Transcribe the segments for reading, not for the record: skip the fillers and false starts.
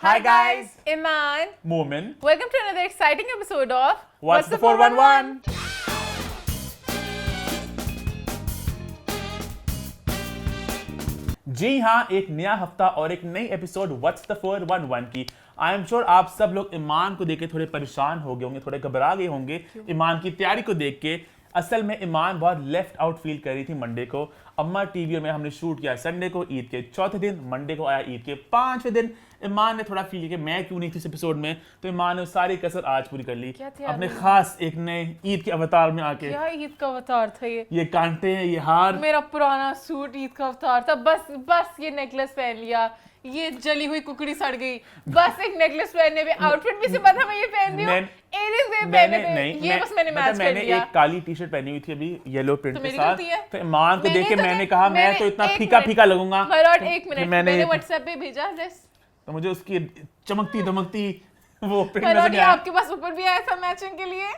Hi guys, Iman. Momin. Welcome to another exciting episode of What's the 411? जी हाँ, एक नया हफ्ता और एक नई एपिसोड व्हाट्स द 411 की। आई एम श्योर आप सब लोग ईमान को देख के थोड़े परेशान हो गए होंगे, थोड़े घबरा गए होंगे ईमान की तैयारी को देख के। असल में ईमान बहुत लेफ्ट आउट फील कर रही थी मंडे को। अम्मा टीवी में हमने शूट किया संडे को, ईद के चौथे दिन, मंडे को आया ईद के 5वें दिन। ईमान ने थोड़ा फील किया कि मैं क्यों नहीं थी इस एपिसोड में, तो ईमान ने सारी कसर आज पूरी कर ली अपने खास एक नए ईद के अवतार में आके। क्या ईद का अवतार था ये कांटे हैं, ये हार, मेरा पुराना सूट ईद का अवतार था। बस ये नेकलेस पहन लिया, ये जली हुई कुकड़ी सड़ गई, बस एक नेकलेस पहनने पे आउटफिट भी से पता मैं ये पहन रही हूं, एयरिंग्स भी पहने पे ये बस मैंने मैच कर लिया। एक काली टी शर्ट पहनी हुई थी अभी येलो प्रिंट के साथ, तो तो ईमान को देख के मैंने कहा मैं तो इतना फीका फीका लगूंगा। एक मिनट मैंने व्हाट्सएप पे भेजा तो मुझे उसकी चमकती धमकती वो प्रिंट नजर आया। आपके पास ऊपर भी आया था मैचिंग के लिए।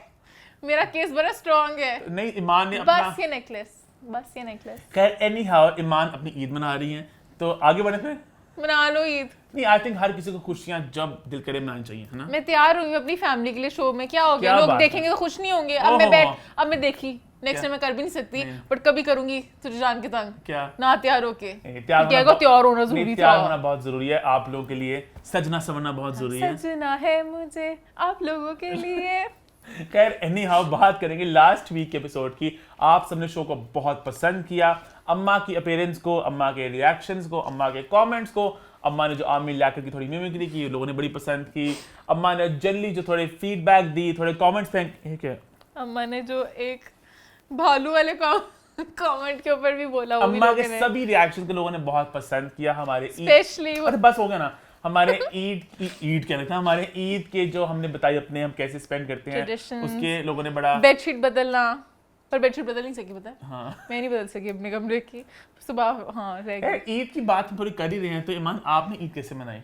मेरा केस बड़ा स्ट्रांग है। नहीं, ईमान ने बस ये नेकलेस। खैर एनी हाउ, ईमान अपनी ईद मना रही हैं, तो आगे बढ़े फिर मना लो ईद। नहीं, आई थिंक हर किसी को खुशियां जब दिल करे मनानी चाहिए, है ना। मैं तैयार हुई अपनी फैमिली के लिए शो में। क्या हो गया, लोग देखेंगे तो खुश नहीं होंगे। अब मैं देखी नेक्स्ट टाइम मैं कर भी नहीं सकती, बट कभी करूंगी तुझे जान के तंग। क्या ना तैयार होके तैयार होना जरूरी था। तैयार होना बहुत जरूरी है आप लोगों के लिए, सजना सवरना बहुत जरूरी है। सजना है मुझे आप लोगों के लिए। खैर एनी हाउ, बात करेंगे लास्ट वीक के एपिसोड की। आप सबने शो को बहुत पसंद किया, अम्मा की अपीयरेंस को, अम्मा के रिएक्शंस को, अम्मा के कमेंट्स को। अम्मा ने जो आमिर लियाकत की थोड़ी मिमिक्री की, लोगों ने बड़ी पसंद की। अम्मा ने जनरली जो थोड़े फीडबैक दी, थोड़े कमेंट्स फेंके। अम्मा ने जो एक भालू वाले कमेंट के ऊपर भी बोला, अम्मा के सभी रिएक्शन के लोगों ने बहुत पसंद किया। हमारे स्पेशली बस हो गया ना, हमारे ईद कहने था, हमारे ईद के जो हमने बताई अपने हम कैसे स्पेंड करते हैं, उसके लोगों ने बड़ा। बेडशीट बदलना, पर बेडशीट बदल नहीं सकी, पता है। हाँ, मैं नहीं बदल सकी अपने कमरे की सुबह। हाँ, रह गई। ईद की बात हम थोड़ी कर ही रहे हैं, तो ईमान आपने ईद कैसे मनाई?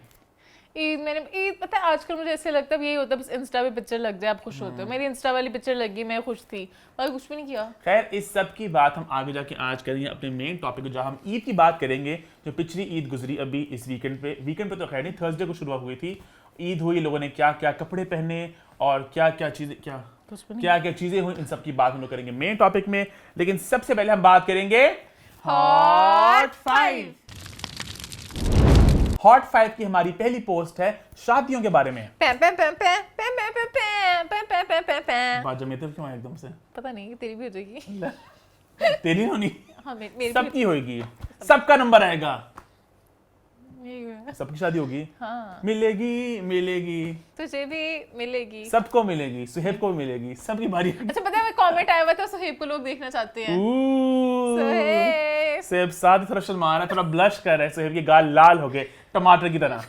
ईद पता है आजकल मुझे ऐसे लगता है यही होता है, बस इंस्टा पे पिक्चर लग जाए आप खुश होते हो। मेरी इंस्टा वाली पिक्चर लगी, मैं खुश थी और कुछ भी नहीं किया। खैर इस सब की बात हम आगे जाके आज करेंगे अपने मेन टॉपिक, जहाँ हम ईद की बात करेंगे। जो पिछली ईद गुजरी अभी इस वीकेंड पे तो खैर नहीं, थर्सडे को शुरू हुई थी ईद, हुई, लोगों ने क्या क्या कपड़े पहने और क्या क्या चीजें हुई, इन सब की बात हम लोग करेंगे मेन टॉपिक में। लेकिन सबसे पहले हम बात करेंगे हॉट 5 की हमारी पहली पोस्ट है शादियों के बारे में। बात जमेते क्यों है एकदम से? पता नहीं, तेरी भी हो जाएगी। तेरी होनी, हाँ, मेरी सबकी होगी, सबका नंबर आएगा, सबकी शादी होगी। हाँ, मिलेगी तुझे भी मिलेगी, सबको मिलेगी, सुहेब को भी मिलेगी, सबकी बारी। अच्छा पता है, कमेंट आया हुआ था सुहेब को लोग देखना चाहते हैं। सुहेब साथ थोड़ा शर्मा रहा है, थोड़ा ब्लश कर रहा है, सुहेब के गाल लाल हो गए टमाटर की तरह।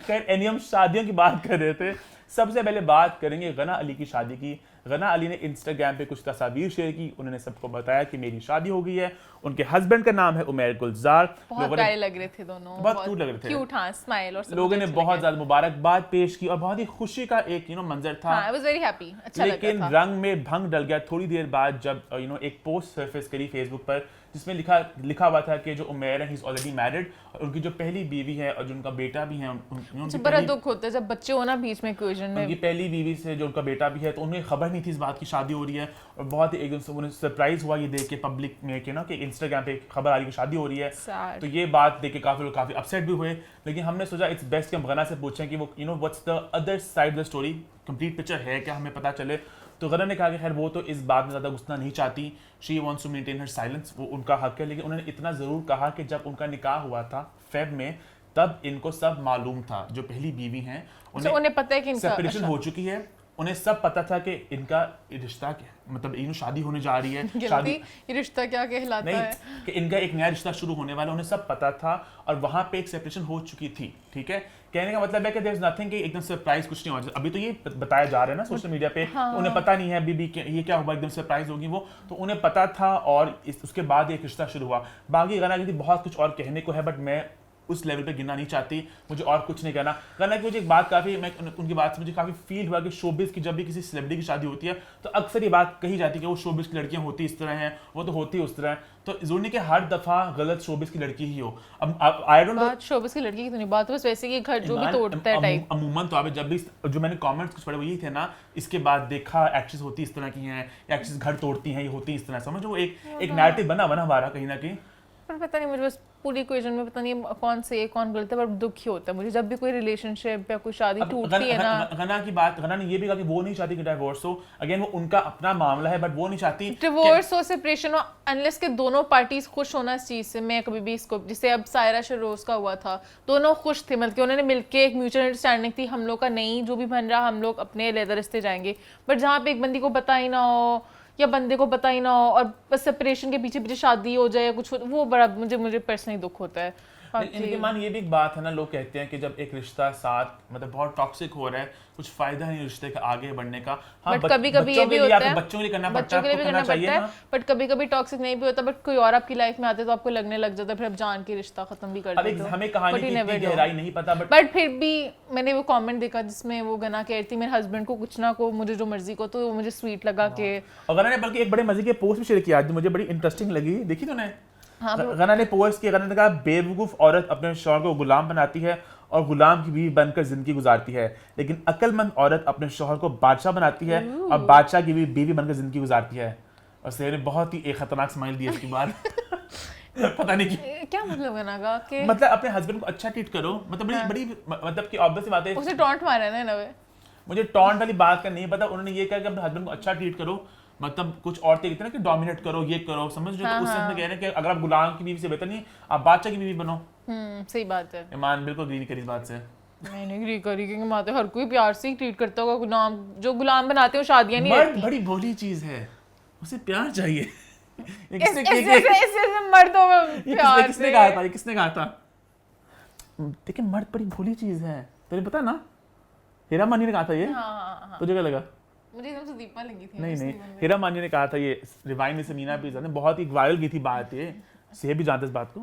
खैर एनी, हम शादियों की बात कर रहे थे। सबसे पहले बात करेंगे गना अली की शादी की। गना अली ने इंस्टाग्राम पे कुछ तस्वीर शेयर की, उन्होंने सबको बताया कि मेरी शादी हो गई है। उनके हस्बैंड का नाम है उमैर गुलजार। बहुत प्यारे लग रहे थे दोनों, बहुत क्यूट लग रहे थे, क्यूट, हाँ, स्माइल और लोगों ने बहुत ज्यादा मुबारकबाद पेश की और बहुत ही खुशी का एक मंजर था। आई वाज वेरी हैप्पी, अच्छा लगा था। लेकिन रंग में भंग डल गया थोड़ी देर बाद जब एक पोस्ट सरफेस करी फेसबुक पर, जिसमें लिखा हुआ था कि जो उमैर है, ही इज ऑलरेडी मैरिड, और उनकी जो पहली बीवी है और जो उनका बेटा भी है, बड़ा दुख होता है जब बच्चे हो ना बीच में इक्वेशन में। उनकी पहली बीवी से जो उनका बेटा भी है, तो उन्हें खबर नहीं थी इस बात की शादी हो रही है, और बहुत ही एकदम से उन्हें सरप्राइज हुआ ये देख के पब्लिक में कि इंस्टाग्राम पे खबर आ रही है कि शादी हो रही है। तो ये बात देख के काफी लोग काफी अपसेट भी हुए। लेकिन हमने सोचा इट्स बेस्ट कि हम गना से पूछें कि वो what's the other side the story, complete picture है क्या, हमें पता चले। तो गना ने कहा कि खैर वो तो इस बात में ज़्यादा घुसना नहीं चाहती, she wants to maintain her silence, वो उनका हक है। लेकिन उन्होंने इतना ज़रूर कहा कि जब उनका निकाह हुआ था फेब में, तब इनको सब मालूम था, जो पहली बीवी हैं उन्हें पता है कि इनका सेपरेशन हो चुकी है, उन्हें सब पता था कि इनका रिश्ता क्या, मतलब शादी होने जा रही है, शादी रिश्ता क्या कहलाता है, कि इनका एक नया रिश्ता शुरू होने वाला, उन्हें सब पता था। और वहां पे एक सेपरेशन हो चुकी थी, ठीक है। कहने का मतलब है कि देयर इज नथिंग, कि एकदम सरप्राइज कुछ नहीं हुआ। अभी तो ये बताया जा रहा है ना सोशल मीडिया पे, हाँ। उन्हें पता नहीं है बीबी ये क्या हुआ, एकदम सरप्राइज होगी वो, तो उन्हें पता था। और उसके बाद एक रिश्ता शुरू हुआ। बाकी गाना बहुत कुछ और कहने को है, बट मैं उस लेवल पे गिनना नहीं चाहती, मुझे और कुछ नहीं कहना करना कि मुझे एक बात काफ़ी, मैं उनकी बात से मुझे काफ़ी फील हुआ कि शोबिज़ की जब भी किसी सेलिब्रिटी की शादी होती है तो अक्सर ये बात कही जाती है कि वो शोबिज़ की लड़कियां होती इस तरह हैं, वो तो होती उस तरह है, तो जरूरी नहीं कि हर दफ़ा गलत शोबिज़ की लड़की ही हो। अब आई डोंट नो, बात शोबिस की लड़की की तो नहीं, बात बस वैसे कि घर जो भी तोड़ता है टाइप। अमूमन तो आप जब भी जो मैंने कमेंट्स कुछ पढ़े वो यही थे ना, इसके बाद देखा एक्ट्रेस होती इस तरह की हैं, एक्ट्रेस घर तोड़ती हैं, ये होती इस तरह, समझो एक नैरेटिव बना हमारा कहीं ना कहीं। पर पता नहीं मुझे बस पूरी इक्वेशन में पता नहीं कौन सही है कौन गलत है, पर दुख ही होता है मुझे जब भी कोई रिलेशनशिप या कोई शादी टूटती है ना। गना की बात, गना ने ये भी कहा कि वो नहीं चाहती कि डिवोर्स हो, अगेन वो उनका अपना मामला है, बट वो नहीं चाहती डिवोर्स हो, सेपरेशन हो, अनलेस के दोनों पार्टीज खुश होना इस चीज से। मैं कभी भी इसको, जैसे अब सायरा शरोज का हुआ था, दोनों खुश थे, मतलब कि उन्होंने मिलके एक म्यूचुअल अंडरस्टैंडिंग थी, हम लोग का नहीं जो भी बन रहा हम लोग अपने लेदर रिश्ते जाएंगे, बट जहाँ पे एक बंदी को पता ही ना हो या बंदे को पता ही ना हो और बस सेपरेशन के पीछे पीछे शादी हो जाए या कुछ हो, वो बड़ा मुझे पर्सनली दुख होता है। इनके मान ये भी एक बात है ना, लोग कहते हैं कि जब एक रिश्ता साथ मतलब बहुत टॉक्सिक हो रहा है, कुछ फायदा नहीं रिश्ते का आगे बढ़ने का। हाँ, बट कभी-कभी ये भी होता है, बच्चों के लिए करना पड़ता है, बच्चों के लिए भी करना पड़ता है, बट कभी-कभी टॉक्सिक नहीं भी होता, बट कोई और आपकी लाइफ में आते तो आपको लगने लग जाता है, फिर आप जान के रिश्ता खत्म भी कर देते हो। हमें कहानी की इतनी गहराई नहीं पता, बट फिर भी मैंने वो कमेंट देखा जिसमें वो गना कह रही थी मेरे हस्बैंड को कुछ ना को मुझे जो मर्जी को, तो मुझे स्वीट लगा के। और गना ने बल्कि एक बड़े मजे की पोस्ट भी शेयर किया आज, मुझे बड़ी इंटरेस्टिंग लगी, देखी तूने? हाँ, गना ने पोस्ट किया, गना ने कहा बेवकूफ औरत अपने शौहर को गुलाम बनाती है और गुलाम की बीवी बनकर जिंदगी गुजारती है, लेकिन अक्लमंद औरत अपने शौहर को बादशाह बनाती है और बादशाह की बीवी बनकर जिंदगी गुजारती है। और शेर ने बहुत ही एक खतरनाक स्माइल दी इसके बाद। पता नहीं क्या मतलब गना का कि मतलब अपने हस्बैंड को अच्छा ट्रीट करो, मतलब बड़ी मतलब कि ऑब्वियस सी बात है, उसे टॉन्ट मारा है ना वे। मुझे टॉन्ट वाली बात का नहीं पता, उन्होंने ये कहा कि अपने हस्बैंड को अच्छा ट्रीट करो, मतलब कुछ औरतें कहते हैं ना कि डोमिनेट करो, ये करो, समझ जो, तो उस सेंस में कह रहे हैं कि अगर आप गुलाम की बीवी से बेहतर नहीं, आप बादशाह की बीवी बनो। सही बात है। ईमान बिल्कुल एग्री नहीं करी इस बात से। मैंने एग्री करी क्योंकि माते हर कोई प्यार से ही ट्रीट करता होगा, गुलाम जो गुलाम बनाते हो शादियां नहीं मर्द बड़ी भोली चीज है, उसे प्यार चाहिए। मर्दों में प्यार किसने कहा था, किसने कहा था? देखिए मर्द बड़ी भोली चीज है, तुझे पता ना, हीरा मानी ने कहा था ये। हाँ। तुझे क्या लगा? मुझे एकदम से दीपा लगी थी। नहीं, हीरा मानी ने कहा था ये, रिवाइन में समीना भी जाने बहुत ही वायरल की थी बात ये, से भी जानते इस बात को।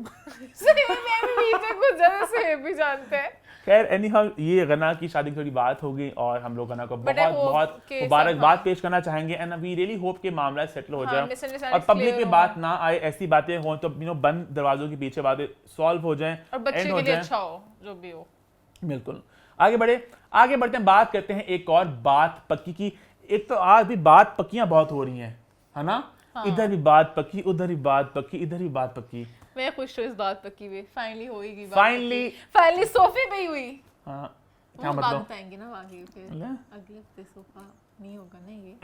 भी जानते हैं। खैर एनी हाउ, ये गना की शादी की थोड़ी बात हो गई और हम लोग गना को बहुत मुबारकबाद पेश करना चाहेंगे, एंड वी रियली होप कि मामला सेटल हो जाए और पब्लिक में बात ना आए, ऐसी बातें हो तो बंद दरवाजों के पीछे बातें सॉल्व हो जाएं और बच्चे के लिए अच्छा हो, जो भी हो। बिल्कुल। आगे बढ़ते हैं, बात करते हैं एक और बात पक्की की। एक तो आज भी बात पक्कियां बहुत हो रही हैं, है ना? हाँ। इधर भी बात पक्की, उधर भी बात पक्की, इधर भी बात पक्की। मैं खुश हूँ इस बात पक्की भी, फाइनली होएगी बात। फाइनली सोफे पे ही हुई। हाँ, क्या मतलब? बताएंगे ना बाकी फिर अगले हफ्ते सोफा नहीं होगा ना ये।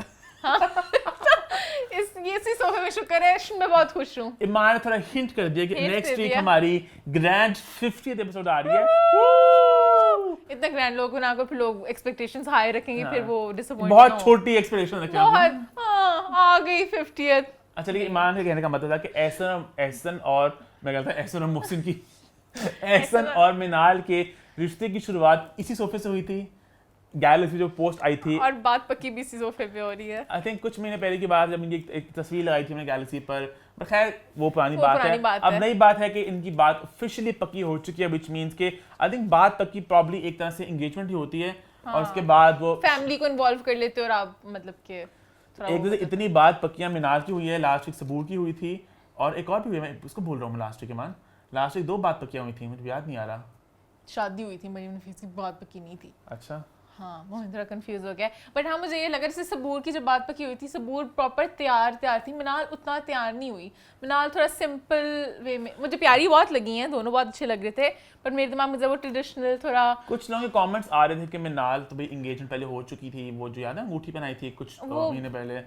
इसी सोफे में शुक्र है, मैं बहुत खुश हूँ। ईमान ने थोड़ा हिंट कर दिया कि नेक्स्ट वीक हमारी ग्रैंड 50th एपिसोड आ रही है। इतना ग्रैंड लोगों ना को फिर लोग एक्सपेक्टेशंस हाई रखेंगे, फिर वो डिसअपॉइंट बहुत छोटी एक्सपेक्टेशन रखेंगे बहुत। आ गई 50th। अच्छा, लेकिन ईमान के कहने का मतलब था कि एहसन और मैं कहता एहसन और मोहसिन की एहसन और मिनाल के रिश्ते की शुरुआत इसी सोफे से हुई थी। गैलेक्सी जो पोस्ट आई थी और बात पक्की भी इसी सोफे पे हो रही है। आई थिंक कुछ महीने पहले की बात, जब इनकी एक तस्वीर लगाई थी मैंने गैलेक्सी पर, खैर वो पुरानी बात है। अब नई बात है कि इनकी बात ऑफिशियली पक्की हो चुकी है, व्हिच मींस के आई थिंक बात पक्की प्रॉब्ली एक तरह से एंगेजमेंट ही होती है। हाँ। और उसके बाद वो फैमिली को इन्वॉल्व कर लेते हो और आप मतलब के एक दूसरे इतनी बात पक्कियां मिनाल की हुई है, लास्ट वीक सबूर की हुई थी और एक और भी हुई, मैं उसको भूल रहा हूँ लास्ट वीक के मान, लास्ट वीक 2 बात पक्कियां हुई थी, मुझे याद नहीं आ रहा। शादी हुई थी मरियम नफीस की, बात पक्की नहीं थी। अच्छा हाँ, बहुत थोड़ा कंफ्यूज हो गया, बट हाँ मुझे ये लगा जैसे सबूर की जब बात पक्की हुई थी, सबूर प्रॉपर तैयार थी, मिनाल उतना तैयार नहीं हुई। मिनाल थोड़ा सिंपल वे में, मुझे प्यारी बहुत लगी हैं, दोनों बहुत अच्छे लग रहे थे, पर मेरे दिमाग में जब वो ट्रेडिशनल थोड़ा। कुछ लोगों के कमेंट्स आ रहे थे कि मिनाल तो भाई एंगेजमेंट पहले हो चुकी थी, वो जो याद है अंगूठी पहनाई थी कुछ महीने पहले,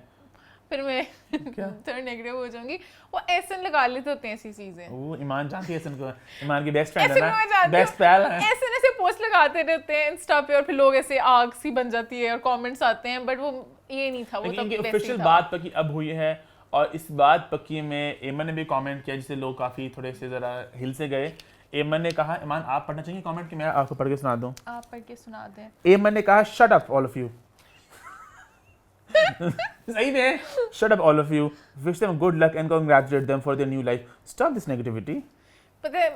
फिर मैं थोड़ा नेगेटिव हो जाऊंगी। वो एहसन लगा लेते होते हैं ऐसी चीजें। वो ईमान जानती है एहसन को, ईमान की बेस्ट फ्रेंड है ना, बेस्ट पैल है। एहसन ऐसे पोस्ट लगाते रहते हैं इंस्टा पे और फिर लोग ऐसे आग सी बन जाती है और कमेंट्स आते हैं, बट वो ये नहीं था, वो तब इनकी ऑफिशियल बात पक्की अब हुई है। और इस बात पक्की में एमन ने भी कमेंट किया, जिससे लोग काफी थोड़े से जरा हिल से गए। एमन ने कहा, ईमान आप पढ़ना चाहिए कमेंट कि मैं आपको पढ़ के सुना दूं? आप पढ़ के सुना दें। एमन ने कहा shut up all of you. सही में shut up all of you, wish them good luck and congratulate them for their new life, stop this negativity। पता है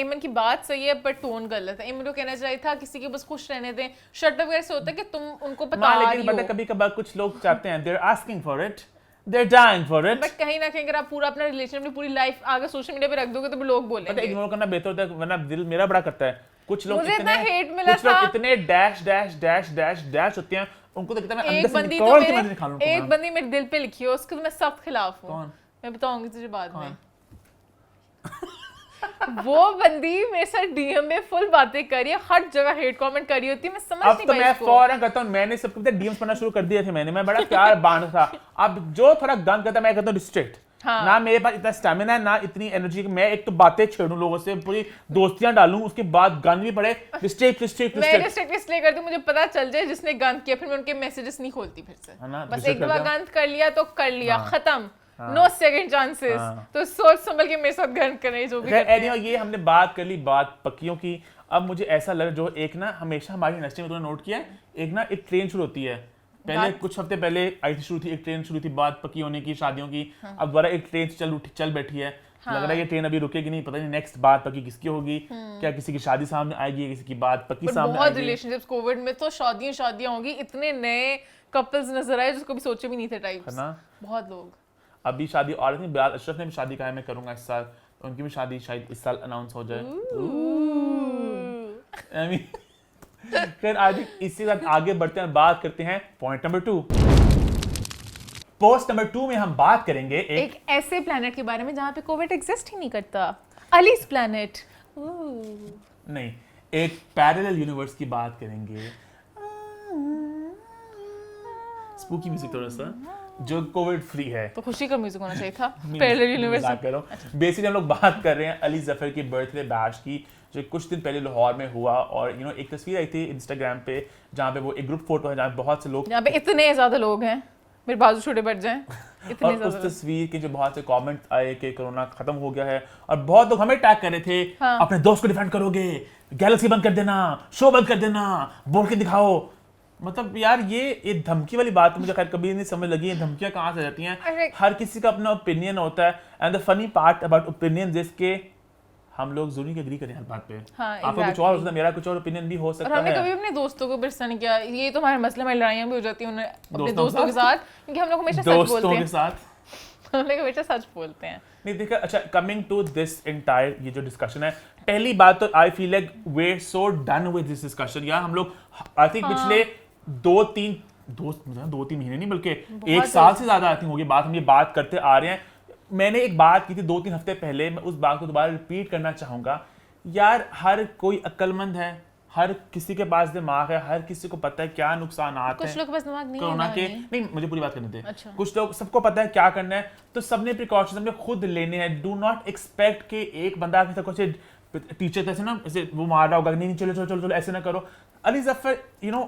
एमन की बात सही है पर टोन गलत है। एमन को कहना चाहिए था किसी के बस खुश रहने दें। शट अप वगैरह से होता है कि तुम उनको बता रही हो। लेकिन पता कभी-कभार कुछ लोग चाहते हैं, they're asking for it, they're dying for it। But कहीं ना कहीं अगर आप पूरा अपना रिलेशन अपनी पूरी लाइफ आगे सोशल मीडिया पे रख दोगे तो लोग बोलेंगे। पता है इग्नोर करना बेहतर होता है, वरना दिल मेरा बड़ा करता है। कुछ लोग मुझे इतना हेट मिला कुछ लोग था। इतने dash dash dash dash dash होते हैं, उनको तो कितना मैं अंदर एक से बंदी निकाल तो के मैं खा लूंगा। एक बंदी मेरे दिल पे लिखी है, उसके तो मैं सख्त खिलाफ हूँ। कौन? मैं बताऊंगी तुझे बाद में। वो बंदी मेरे साथ डीएम में फुल बातें कर रही है, हर जगह हेट कमेंट कर रही होती है, मैं समझ नहीं पाई। अब तो मैं फौरन करता हूँ, मैंने सबके पता डीएम्स पढ़ना शुरू कर दिए थे मैंने, मैं बड़ा प्यार बांध था। अब जो थोड़ा गंद करता मैं कहता हूँ रिस्ट्रिक्ट। हाँ। ना मेरे पास इतना स्टैमिना है, ना इतनी एनर्जी कि मैं एक तो बातें छेड़ूं लोगों से, पूरी दोस्तियां डालूं, उसके बाद गन भी पड़े। रिस्ट्रिक्ट रिस्ट्रिक्ट मैं रिस्ट्रिक्ट इसलिए करती हूँ मुझे पता चल जाए जिसने गंद किया, फिर मैं उनके मैसेजेस नहीं खोलती फिर से। बस एक बार गंद कर लिया तो कर लिया, खत्म। No second chances. तो सोच संभल के मेरे साथ गंद करने जो भी करते हैं। ये हमने बात कर ली बात पक्कियों की। अब मुझे ऐसा लगा जो एक ना हमेशा हमारी इंडस्ट्री में तुमने नोट किया है, एक ना एक ट्रेन शुरू होती है। पहले कुछ हफ्ते पहले आई थी, शुरू थी एक ट्रेन शुरू थी बात पक्की होने की, शादियों की। अब दोबारा एक ट्रेन चल बैठी है। लग रहा है ये ट्रेन अभी रुकेगी नहीं, पता नहीं नेक्स्ट बात पक्की किसकी होगी। क्या किसी की शादी सामने आएगी, किसी की बात पक्की सामने बहुत आएगी। रिलेशनशिप्स कोविड में तो शादियां होंगी, इतने नए कपल्स नजर आए जिसको भी सोचे भी नहीं थे टाइप्स। बहुत लोग अभी शादी और नहीं, बिलाल अशरफ ने भी शादी कहा है मैं करूंगा इस साल, उनकी भी शादी शायद इस साल अनाउंस हो जाए। फिर आज इसी साथ आगे बढ़ते हैं, बात करते हैं पॉइंट नंबर 2। पोस्ट नंबर 2 में हम बात करेंगे एक ऐसे प्लैनेट के बारे में जहां पे कोविड एग्जिस्ट ही नहीं करता। अलीस प्लैनेट। नहीं, एक पैरेलल यूनिवर्स की बात करेंगे। स्पूकी म्यूजिक थोड़ा सा जो कोविड फ्री है, तो खुशी का म्यूजिक होना चाहिए था। Parallel universe. बेसिकली हम लोग बात कर रहे हैं अली जफर की बर्थडे बैश की, जो कुछ दिन पहले लाहौर में हुआ। और एक तस्वीर आई थी इंस्टाग्राम पे जहाँ पे वो एक ग्रुप फोटो है जहाँ बहुत से लोग, यहाँ पे इतने ज्यादा लोग हैं मेरे बाजू छोटे बढ़ जाएं। और उस तस्वीर के जो बहुत से कमेंट आए कि कोरोना खत्म हो गया है, और बहुत लोग हमें टैग कर रहे थे। हाँ। अपने दोस्त को डिफेंड करोगे, गैलेक्सी बंद कर देना, शो बंद कर देना, बोल के दिखाओ। मतलब यार ये धमकी वाली बात मुझे खैर कभी नहीं समझ लगी, ये धमकियां कहाँ से जाती हैं। हर किसी का अपना ओपिनियन होता है, and the funny part about opinion this के हम लोग जरूरी एग्री करें हर बात पे। हाँ, आपका कुछ और होता है, मेरा कुछ और ओपिनियन भी हो सकता है। और हमने कभी अपने दोस्तों को बिरसा नहीं किया, ये तो हमारे मसले में लड़ाइयाँ भी हो जाती हैं अपने दोस्तों के साथ, क्योंकि हम लोग हमेशा सच बोलते हैं। दोस्तों के साथ हम लोग हमेशा सच बोलते हैं। नहीं देखा, अच्छा कमिंग टू दिस एंटायर ये जो डिस्कशन है, पहली बात तो I feel like we are so done with this discussion. यार हम लोग आई थिंक पिछले 2-3 महीने नहीं बल्कि 1 साल से ज्यादा आई थिंक हो गई बात, हम ये बात करते आ रहे हैं। मैंने एक बात की थी 2-3 हफ्ते पहले, मैं उस बात को दोबारा रिपीट करना चाहूंगा। यार हर कोई अक्लमंद है, हर किसी के पास दिमाग है, हर किसी को पता है क्या नुकसान आते हैं। कुछ लोग बस दिमाग नहीं है कोरोना के, नहीं मुझे पूरी बात करने दे। अच्छा। कुछ लोग, सबको पता है क्या करना है, तो सबने प्रिकॉशंस हमने खुद लेने हैं। डू नॉट एक्सपेक्ट कि एक बंदा कुछ टीचर कैसे ना ऐसे वो मार रहा होगा, नहीं चलो चलो चलो चलो ऐसे ना करो। अली जफर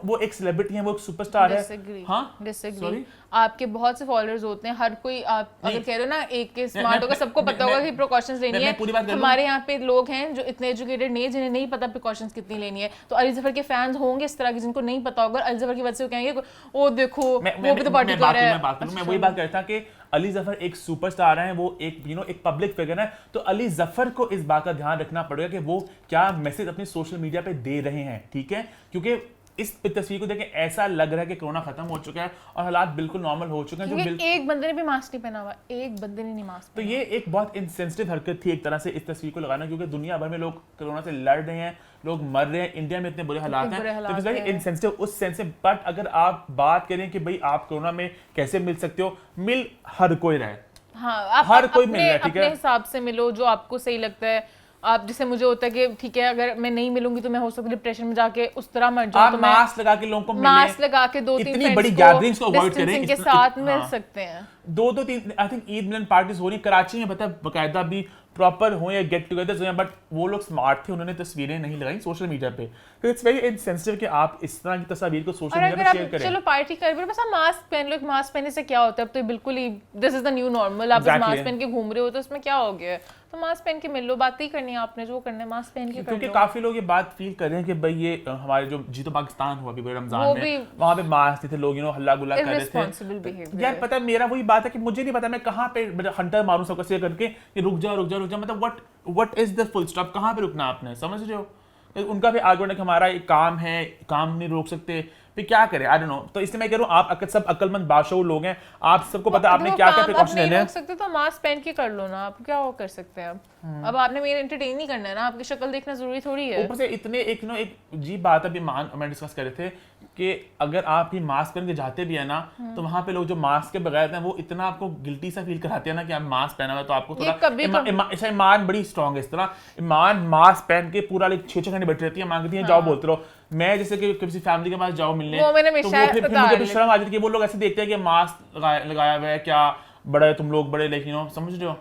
वो एक सेलिब्रिटी है, वो एक सुपरस्टार है। हाँ डिसएग्री। आपके बहुत से फॉलोअर्स होते हैं, हर कोई आप अगर कह रहे हो ना एक के स्मार्ट होगा, सबको पता होगा कि प्रिकॉशंस लेनी है। हमारे यहाँ पे लोग हैं जो इतने एजुकेटेड नहीं है, जिन्हें नहीं पता प्रिकॉशंस कितनी लेनी है। तो अली जफर के फैंस होंगे इस तरह के जिनको नहीं पता होगा, अली जफर की वजह से वो कहेंगे ओ देखो वो भी तो पार्टी कर रहा है। मैं वही बात करता कि अली जफर एक सुपरस्टार है, वो एक एक पब्लिक फिगर है। तो अली जफर को इस बात का ध्यान रखना पड़ेगा कि वो क्या मैसेज अपनी सोशल मीडिया पे दे रहे हैं, ठीक है? क्योंकि इस तस्वीर को देखें ऐसा लग रहा है कि कोरोना खत्म हो चुका है और हालात बिल्कुल नॉर्मल हो चुके हैं। जो एक बंदे ने भी मास्क नहीं पहना हुआ, एक बंदे ने नहीं मास्क पहना। तो ये एक बहुत इनसेंसिटिव हरकत थी एक तरह से इस तस्वीर को लगाना, क्योंकि दुनिया भर में लोग कोरोना से लड़ रहे हैं, लोग मर रहे हैं, इंडिया में इतने बुरे हालात हैं, तो इट्स वेरी इनसेंसिटिव उस सेंस से। बट अगर आप बात करें कि भाई आप कोरोना में कैसे मिल सकते हो, मिल हर कोई रहे। हाँ, आप हर कोई मिल रहा है, ठीक है? अपने हिसाब से मिलो जो आपको सही लगता है। आप जैसे मुझे होता है कि ठीक है अगर मैं नहीं मिलूंगी तो मैं हो सकता है डिप्रेशन में जाके उस तरह मर जाऊं, तो मास्क लगा के लोगों को मिले, मास्क लगा के 2-3 इतनी बड़ी गैदरिंग्स को अवॉइड करें, के साथ मिल सकते हैं। 2-3 I think Eid Milan parties हो रही कराची में, पता है बकायदा भी प्रॉपर हो या गेट टुगेदर्स हो, बट वो लोग स्मार्ट थे, उन्होंने तस्वीरें नहीं लगाई सोशल मीडिया पे। तो इट्स वेरी इनसेंसिटिव कि आप इस तरह की तस्वीर को सोशल मीडिया पे शेयर करें। चलो पार्टी कर रहे हो, बस आप मास्क पहन लो। मास्क पहनने से क्या होता है? अब तो बिल्कुल ही this is the new normal. आप मास्क पहन के घूम रहे हो तो उसमें क्या हो गया? तो मास्क पहन के मिल लो, बात ही करनी है आपने, जो करना है मास्क पहन के कर क्योंकि लो। काफी लोग ये बात फील कर रहे हैं कि भाई ये हमारे जो जीतो पाकिस्तान हुआ अभी रमजान में, वहां पे मास्क थे, लोग हल्ला गुल्ला कर रहे थे। यार पता है मेरा वही बात है कि मुझे नहीं पता मैं कहाँ पे हंटर मारूं सबको से करके कि रुक जा मतलब what is the full stop, कहाँ पे रुकना आपने, समझ रहे हो? उनका भी आर्गुमेंट कि हमारा एक काम है, काम नहीं रोक सकते, फिर क्या करें, आई डोंट नो। तो इसलिए मैं कह रहा हूँ आप सब अक्लमंद बादशाह लोग हैं, आप सबको पता आपने क्या क्या प्रिकॉशन लेने हैं। सकते तो मास्क पहन के कर लो ना, आप क्या वो कर सकते हैं अब आपने मेरे एंटरटेन नहीं करना है ना, आपकी शक्ल देखना जरूरी थोड़ी है। ऊपर से इतने एक अजीब बात अभी मैं डिस्कस कर रहे थे कि अगर आप ही मास्क पहन के जाते भी है ना, तो वहाँ पे लोग जो मास्क के बगैर हैं वो इतना आपको गिल्टी सा फील कराते हैं ना कि आप मास्क पहना हुआ तो आपको थोड़ा ईमान बड़ी स्ट्रॉन्ग है इस तरह। ईमान मास्क पहन के पूरा 6-6 घंटे बैठी रहती है, मांगती है जाओ बोलते रहो। मैं जैसे कि किसी फैमिली के पास जाओ मिलने, तो फिर मुझे भी शर्म आ जाती है कि वो लोग ऐसे देखते हैं कि मास्क लगाया हुआ है, क्या बड़ा है तुम लोग बड़े, लेकिन समझ रहे हो।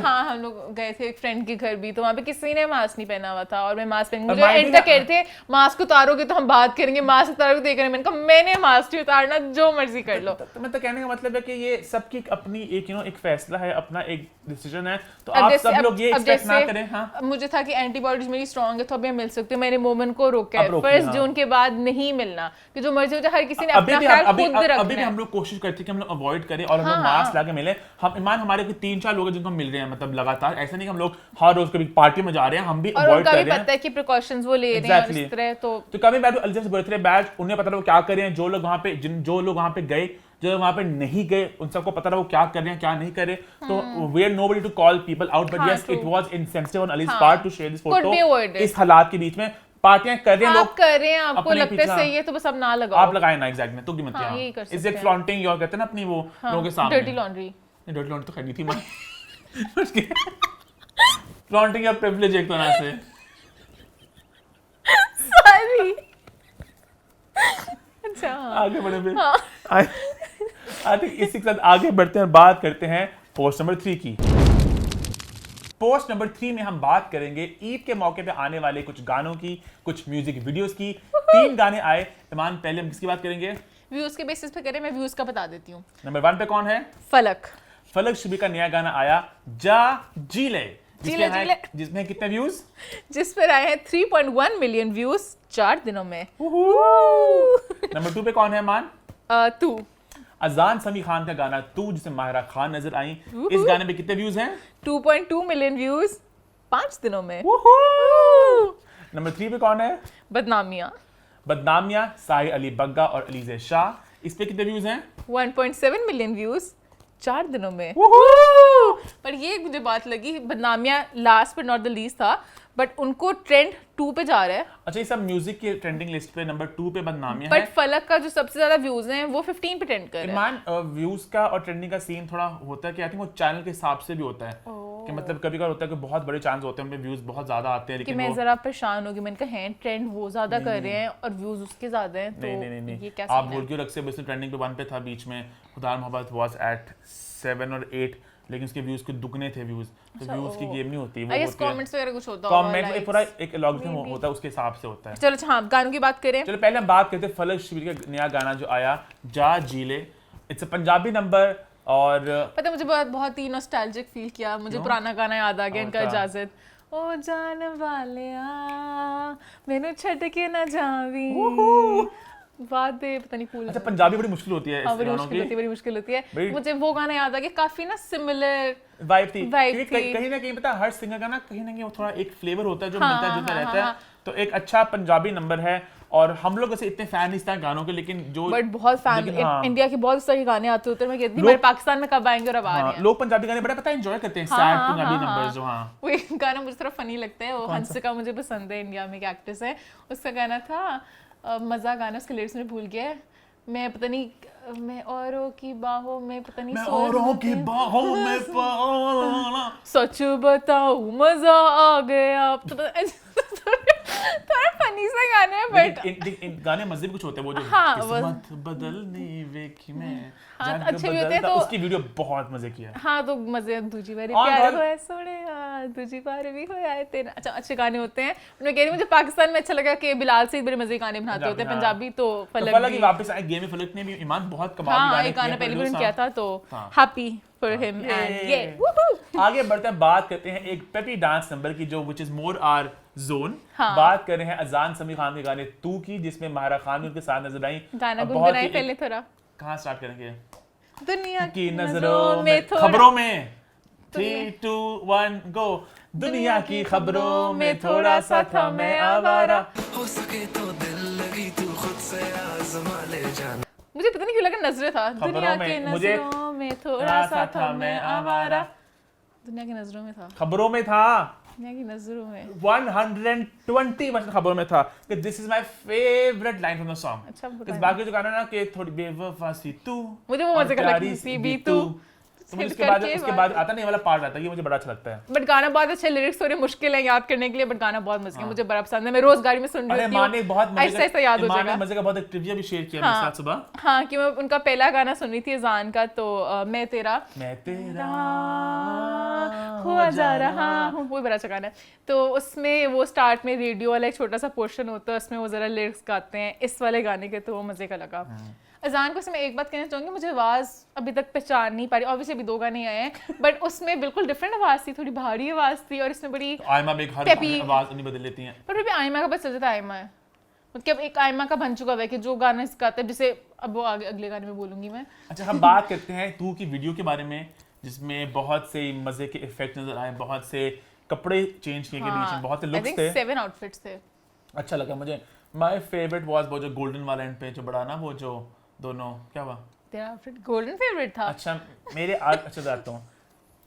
हाँ हम लोग गए थे एक फ्रेंड के घर भी, तो वहाँ पे किसी ने मास्क नहीं पहना हुआ था और मैं मास्क पहन, मुझे एंड तक कह रहे थे मास्क उतारोगे तो हम बात करेंगे, मास्क उतारोगे तो देख रहे। मैंने कहा मैंने मास्क नहीं उतारना, जो मर्जी कर लो। तो मैं तो कहने का मतलब है कि ये सबकी अपनी एक फैसला है, अपना एक डिसीजन है, तो आप सब लोग ये एक्सपेक्ट ना करें। हाँ मुझे था कि एंटीबॉडीज मेरी स्ट्रांग है तो अभी मिल सकती हूँ, मैंने मोमेंट को रोका है। 1 जून के बाद नहीं मिलना, कि जो मर्जी हो जाए, हर किसी ने अपना ख्याल खुद रखना है। अभी भी हम लोग कोशिश करते हैं कि हम लोग अवॉइड करें और हम लोग मास्क ला के मिले। हम ईमान हमारे 3-4 लोग हैं जिनको मिल रहे हैं, मतलब लगातार, ऐसा नहीं कि हम लोग हर रोज कभी पार्टी में जा रहे हैं, हम भी अवॉइड कर रहे हैं। पता है कि प्रिकॉशंस वो ले रहे हैं इस तरह। तो कभी मैं अल्जस बर्थडे बैच, उन्हें पता था वो क्या कर रहे हैं, जो लोग वहां पे गए, जो वहां पे नहीं गए, उन सबको पता था वो क्या कर रहे हैं क्या नहीं कर रहे। तो we are nobody to call people out, but yes it was insensitive on Ali's part to share this photo. इस हालात के बीच में पार्टियां कर रहे हैं, लोग कर रहे हैं, आपको लगता है सही है तो बस अब ना लगाओ, आप लगाए ना। एग्जैक्टली तो की मत इज एक फ्लॉन्टिंग योर कहते हैं ना अपनी वो लोगों के सामने। डर्टी लॉन्ड्री तो खरीदी थी मैं फ्लॉन्टिंग योर प्रिविलेज एक तरह से। सॉरी। अच्छा आगे बढ़े फिर। आई थिंक इसी के साथ आगे बढ़ते हैं, बात करते हैं पोस्ट नंबर 3 की। पोस्ट नंबर 3 में हम बात करेंगे ईद के मौके पे आने वाले कुछ गानों की, कुछ म्यूजिक वीडियोस की। 3 गाने आए। ईमान पहले हम किसकी बात करेंगे? व्यूज के बेसिस पे करें, मैं व्यूज का बता देती हूँ। नंबर 1 पे कौन है? फलक शुभी का नया गाना आया जा जी ले, जिसमें कितने व्यूज? जिस पर आए हैं 3.1 मिलियन व्यूज 4 दिनों में। नंबर 2 पे कौन है मान? तू अजान समी खान का गाना तू, जिसे माहिरा खान नजर आई। इस गाने पे कितने व्यूज हैं? 2.2 मिलियन व्यूज 5 दिनों में। नंबर 3 पे कौन है? बदनामियां साहिर अली बग्गा और अलीज़े शाह। इस पे कितने व्यूज हैं? 1.7 मिलियन व्यूज 4 दिनों में। पर ये मुझे बात लगी, बदनामियां last but not the least था, बट उनको ट्रेंड 2 पे जा रहा है। अच्छा ये सब म्यूजिक की ट्रेंडिंग लिस्ट पे नंबर 2 पे बदनामियां है, बट फलक का जो सबसे ज्यादा व्यूज हैं वो 15 पे ट्रेंड कर रहा है। ईमान व्यूज का और ट्रेंडिंग का सीन थोड़ा होता है कि आई थिंक वो चैनल के हिसाब से भी होता है कि मतलब कभी-कभार होता है कि बहुत बड़े चैनल्स होते हैं उनमें व्यूज बहुत ज्यादा आते हैं, लेकिन मैं जरा परेशान होगी, मैंने कहा है ट्रेंड वो ज्यादा कर रहे हैं और व्यूज उसके ज्यादा हैं, तो नहीं ये क्या आप बोल क्यों रख से बस ट्रेंडिंग पे 1 पे था बीच में, खुदा मोहब्बत वाज एट 7 और 8, लेकिन उसके व्यूज के दुगने थे व्यूज। तो व्यूज की गेम नहीं होती, वो होती है कमेंट्स वगैरह कुछ होता है, कमेंट में पूरा एक लॉगिथम होता है, उसके हिसाब से होता है। चलो हाँ गानों की बात करें। चलो पहले हम बात करते हैं फलक शुभी का नया गाना जो आया जा जीले। इट्स अ पंजाबी नंबर और पता मुझे बहुत ही नॉस्टैल्जिक फील किया, मुझे पुराना गाना याद आ गया इनका, इजाजत ओ जान वालिया मैनू छड़ के ना जावी बात दे, पता नहीं पूरा। अच्छा पंजाबी बड़ी मुश्किल होती है, बड़ी मुश्किल होती है। मुझे वो गाना याद आ गया, काफी ना सिमिलर वाइब थी। कहीं ना कहीं पता हर सिंगर का ना कहीं ना कहीं थोड़ा एक फ्लेवर होता है जो मिलता जुलता रहता है। तो एक अच्छा पंजाबी नंबर है और हम लोग वैसे इतने फैन नहीं था गानों के, लेकिन जो बट बहुत फैन इंडिया के बहुत सारे गाने आते होते हैं, मैं कहती हूं पाकिस्तान में कब आएंगे और अब आ रहे हैं। लोग पंजाबी गाने बड़ा पता है एंजॉय करते हैं, सैड पंजाबी नंबर्स जो। हां वो एक गाना मुझे थोड़ा फनी लगता है, वो हंसिका मुझे पसंद है, इंडिया में एक एक्ट्रेस है, उसका गाना था मजा गाना, उसके लिरिक्स में भूल गया, मैं पता नहीं मैं औरों की बाहों में पता नहीं मैं औरों की बाहों में सच बताऊं मजा आ गया थोड़ा फनी सा गाने हैं बट इन गाने मजे भी कुछ होते हैं, वो जो हाँ, किस्मत बदलनी वेखी में हाँ, जग अच्छे भी होते हैं, बदलता, तो उसकी वीडियो बहुत मजे की है। हाँ तो मजे दूजी बारी और प्यार और- होया सोने दूजी बार भी होया है तेरा। अच्छा अच्छे गाने होते हैं। मैं कह रही हूँ मुझे पाकिस्तान में अच्छा लगा कि बिलाल से बड़े मजे गाने बनाते होते हैं हाँ। पंजाबी, तो तो फलक फलक भी। की वापस आए गेम में, फलक ने भी ईमान बहुत कमाल हाँ गाने एक गाना किए, पहले भी produce, उन्होंने किया था, तो हाँ। हैप्पी फॉर हिम एंड ये आगे बढ़ते हैं, बात करते हैं एक पेपी डांस नंबर की जो विच इज मोर आर जोन। हाँ। बात कर रहे हैं अजान समी खान के गाने तू की, जिसमें माहिरा खान भी उनके साथ नजर आई। गाना अब बहुत गुनगुनाए ही पहले थोड़ा। कहाँ स्टार्ट करेंगे? दुनिया की नजरों में थोड़ा खबरों में 3 2 1 गो। दुनिया की खबरों में थोड़ा सा था मैं आवारा। हो सके तो दिल लगी तू खुद से आजमा ले जाना। मुझे पता नहीं क्यों लगा नजरें था। दुनिया में, के मुझे नजरों में थोड़ा सा था मैं आवारा। दुनिया की नजरों में था, खबरों में था, दुनिया की नजरों में। 120% खबरों में था कि this is my favourite line from the song. अच्छा, इस बताएं। बाकी जो गाना ना कि थोड़ी बेवफा सी तू, मुझे वो और मजे का लगता प्यारी है, सी सी भी भी तू। तो मुझे फिर करके उसके बाद आता नहीं वाला पार्ट आता है, ये मुझे बड़ा अच्छा लगता है। बट गाना बहुत अच्छे, लिरिक्स थोड़े मुश्किल है याद करने के लिए, बट गाना बहुत मजे का, मुझे बड़ा पसंद है। मैं रोज गाड़ी में सुन रही अरे होती माँ ने हूँ, बहुत ऐसा ऐसा याद हो माँ ने जाएगा। मजे का बहुत एक ट्रिविया भी शेयर किया मेरे हाँ। साथ सुबह। हाँ कि मैं उनका पहला गाना सुन रही थी अजान का, तो मैं तेरा तेरा हुआ जा रहा हूँ, वो बड़ा अच्छा गाना है। तो उसमें वो स्टार्ट में रेडियो वाला एक छोटा सा पोर्शन होता है, उसमें वो जरा लिरिक्स गाते हैं इस वाले गाने के, तो वो मजे का लगा। अजान को से मैं एक बात कहना चाहूंगी, मुझे आवाज अभी तक पहचान नहीं पा रही, ऑब्वियसली अभी 2 गाने आए हैं, बट उसमें बिल्कुल डिफरेंट आवाज थी, थोड़ी भारी आवाज थी, और इसमें बड़ी आयमा बेग हर पेपी। आवाज नहीं बदल लेती हैं। पर फिर भी आयमा का बस चलता था, आयमा है मतलब एक आयमा का बन चुका है कि जो गाना गाता है, जिसे अब वो आगे अगले गाने में बोलूंगी मैं। अच्छा, हम बात करते हैं तू की वीडियो के बारे में, जिसमें बहुत से मजे के इफेक्ट नजर आए, बहुत से कपड़े चेंज किए गए बीच में, बहुत से आई लुक्स थिंक थे। 7 आउटफिट्स थे। अच्छा लगा मुझे। माय फेवरेट वाज वो जो गोल्डन वाला एंड पे जो बड़ा ना, वो जो दोनों क्या हुआ। तेरा आउटफिट गोल्डन फेवरेट था? अच्छा मेरे आज अच्छा जाता हूँ,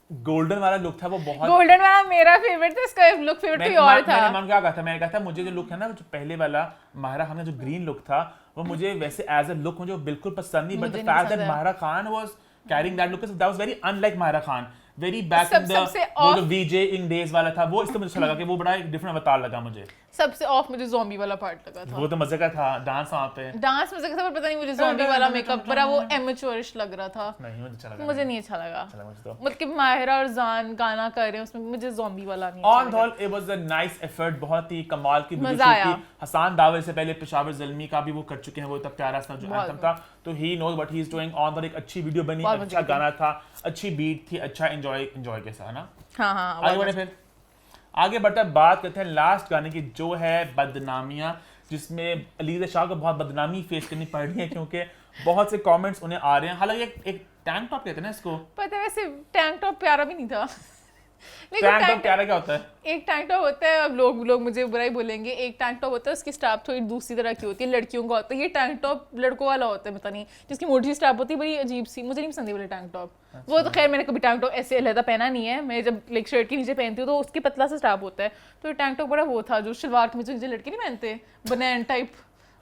गोल्डन वाला लुक था वो बहुत। गोल्डन वाला मेरा फेवरेट था, इसका लुक फेवरेट कोई और था। मैंने मान क्या कहा था, मैंने कहा था मुझे जो लुक है ना, जो पहले वाला माहिरा खान का जो ग्रीन लुक था, वो मुझे वैसे एज अ लुक मुझे बिल्कुल पसंद नहीं, बट द मुझे नहीं फैक्ट दैट पसंद है। Mahira Khan was carrying that look, that was very unlike Mahira Khan, very back in the सबसे वो जो off- वीजे इन डेज वाला था, वो इसलिए मुझे अच्छा लगा कि वो बड़ा एक डिफरेंट अवतार लगा मुझे। सबसे ऑफ मुझे ज़ॉम्बी वाला पार्ट लगा था। वो तो मजे का था, डांस वहाँ पे डांस में था, पर पता नहीं मुझे ज़ॉम्बी वाला मेकअप बड़ा वो एमेच्योरिश लग रहा था, नहीं मुझे अच्छा लगा। मुझे नहीं अच्छा लगा। अच्छा लगा मुझे तो। मतलब कि माहिरा और जान गाना कर रहे हैं उसमें, मुझे ज़ॉम्बी वाला नहीं ऑन अच्छा लगा। Whole it was a nice effort, बहुत ही कमाल की वीडियो मजा शूट आया। की। हसन दावर से पहले पेशावर ज़ल्मी का भी वो कर चुके हैं, वो तब प्यारा सा जो बहुत एंथम था, तो he knows what he is doing. On whole एक अच्छी वीडियो बनी, बहुत अच्छा मजे की। गाना था, अच्छी बीट थी, अच्छा एंजॉय के साथ ना। हाँ हाँ आगे बढ़े फिर आगे बढ़ते हैं, बात करते हैं लास्ट गाने की जो है बदनामियां, जिसमें अलीज़ा शाह को बहुत बदनामी फेस करनी पड़ रही है, क्योंकि बहुत से कमेंट्स उन्हें आ रहे हैं। हालांकि एक टैंक टॉप कहते हैं ना इसको, पता है वैसे टैंक टॉप प्यारा भी नहीं था। टैंक टॉप प्यारा क्या होता है? एक टैंक टॉप होता है, अब लोग मुझे बुरा ही बोलेंगे, एक टैंक टॉप होता है उसकी स्ट्रैप थोड़ी दूसरी तरह की होती है, लड़कियों का होता है। ये टैंक टॉप लड़कों वाला होता है, पता नहीं, जिसकी मोटी स्ट्रैप होती है, बड़ी अजीब सी, मुझे नहीं पसंद है वाले टैंक टॉप। वो तो खैर मैंने कभी टैंक टॉप ऐसे अलहदा पहना नहीं है, मैं जब लाइक शर्ट के नीचे पहनती हूँ तो उसकी पतला सा स्ट्रैप होता है, तो ये टैंक टॉप बड़ा वो था जो शलवार के नीचे लड़के नहीं पहनते, बनैन टाइप,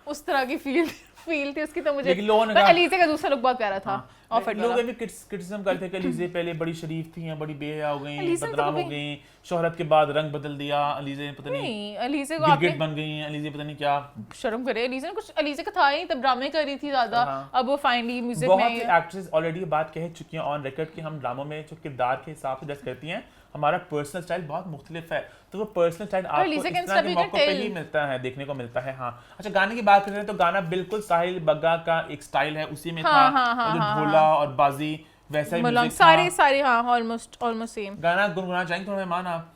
उस तरह की फील थी उसकी, तो मुझे। लेकिन लोगों ने पर कहा- अलीज़ा का दूसरा लुक बहुत प्यारा था, ऑफिट लोग वाला। भी क्रिटिसिज्म करते थे कि अलीज़ा पहले बड़ी शरीफ थी, बड़ी बेहया हो गई, अलीज़ा तो बदनाम हो कभी- गई, शोहरत के बाद रंग बदल दिया, अलीज़ा पता नहीं नहीं अलीज़ा को गिरगिट आपने बन गई हैं, अलीज़ा पता नहीं क्या। शर्म करे, अलीज़ा ने कुछ, अलीज़ा का था ही तब, ड्रामे कर रही थी ज्यादा, हाँ। अब वो फाइनली म्यूजिक बहुत में। सी एक्ट्रेस ऑलरेडी ये बात कह चुकी हैं ऑन रिकॉर्ड कि हम ड्रामों में जो किरदार के हिसाब से ड्रेस करती हैं, हमारा पर्सनल स्टाइल बहुत मुख्तलिफ है, तो वो पर्सनल स्टाइल आपको Lisa इस can तरह के stop, you मौकों can पे tell. ही मिलता है, देखने को मिलता है। हाँ अच्छा, गाने की बात करें तो गाना बिल्कुल साहिल बग्गा का एक स्टाइल है, उसी में हाँ, था, हाँ, हाँ, और जो हाँ, ढोला और बाजी वैसा ही मतलब म्यूजिक सारे था। सारे हाँ ऑलमोस्ट सेम। गाना गुनगुना चाहेंगे थोड़ा मेहमान आप?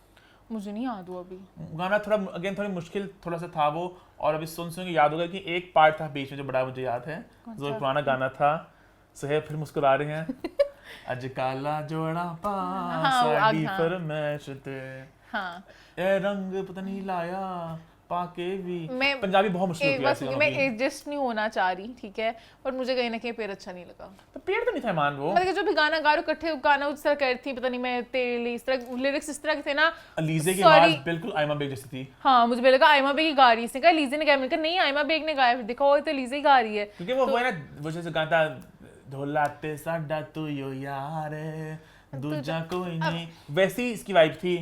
मुझे नहीं याद हुआ अभी। गाना थोड़ा अगेन थोड़ी मुश्किल थोड़ा सा था वो, और अभी सुन के याद होगा कि एक पार्ट था बीच में जो बड़ा मुझे याद है, जो पुराना गाना था, सुहेब फिर मुस्कुरा रहे हैं अज काला जोड़ा पा साडी हाँ। फरमाइश ते हाँ ए रंग पता नहीं लाया पाके भी। मैं पंजाबी बहुत मुश्किल एक होती है बात ऐसे सुनिए, गानों मैं की। एडजस्ट नहीं होना चाह रही, ठीक है, और मुझे कहीं ना कहीं पेड़ अच्छा नहीं लगा। तो पेड़ तो नहीं था मान वो, मतलब कि जो भी गाना गा रहे हो, इकट्ठे गाना उस तरह करती, पता नहीं मैं तेरे लिए इस तरह लिरिक्स इस तरह के थे ना। अलीज़ा की Sorry. आवाज बिल्कुल आयमा बेग जैसी थी, हाँ मुझे भी लगा आयमा बेग ही गा रही है, इसने कहा अलीज़ा ने गाया, मैंने कहा नहीं आयमा बेग ने गाया, फिर देखा वो तो अलीज़ा ही गा रही है। क्योंकि वो है ना वो जैसे गाना था ढोलाते साडा तू यो यार दूजा कोई नहीं, वैसी इसकी वाइब थी।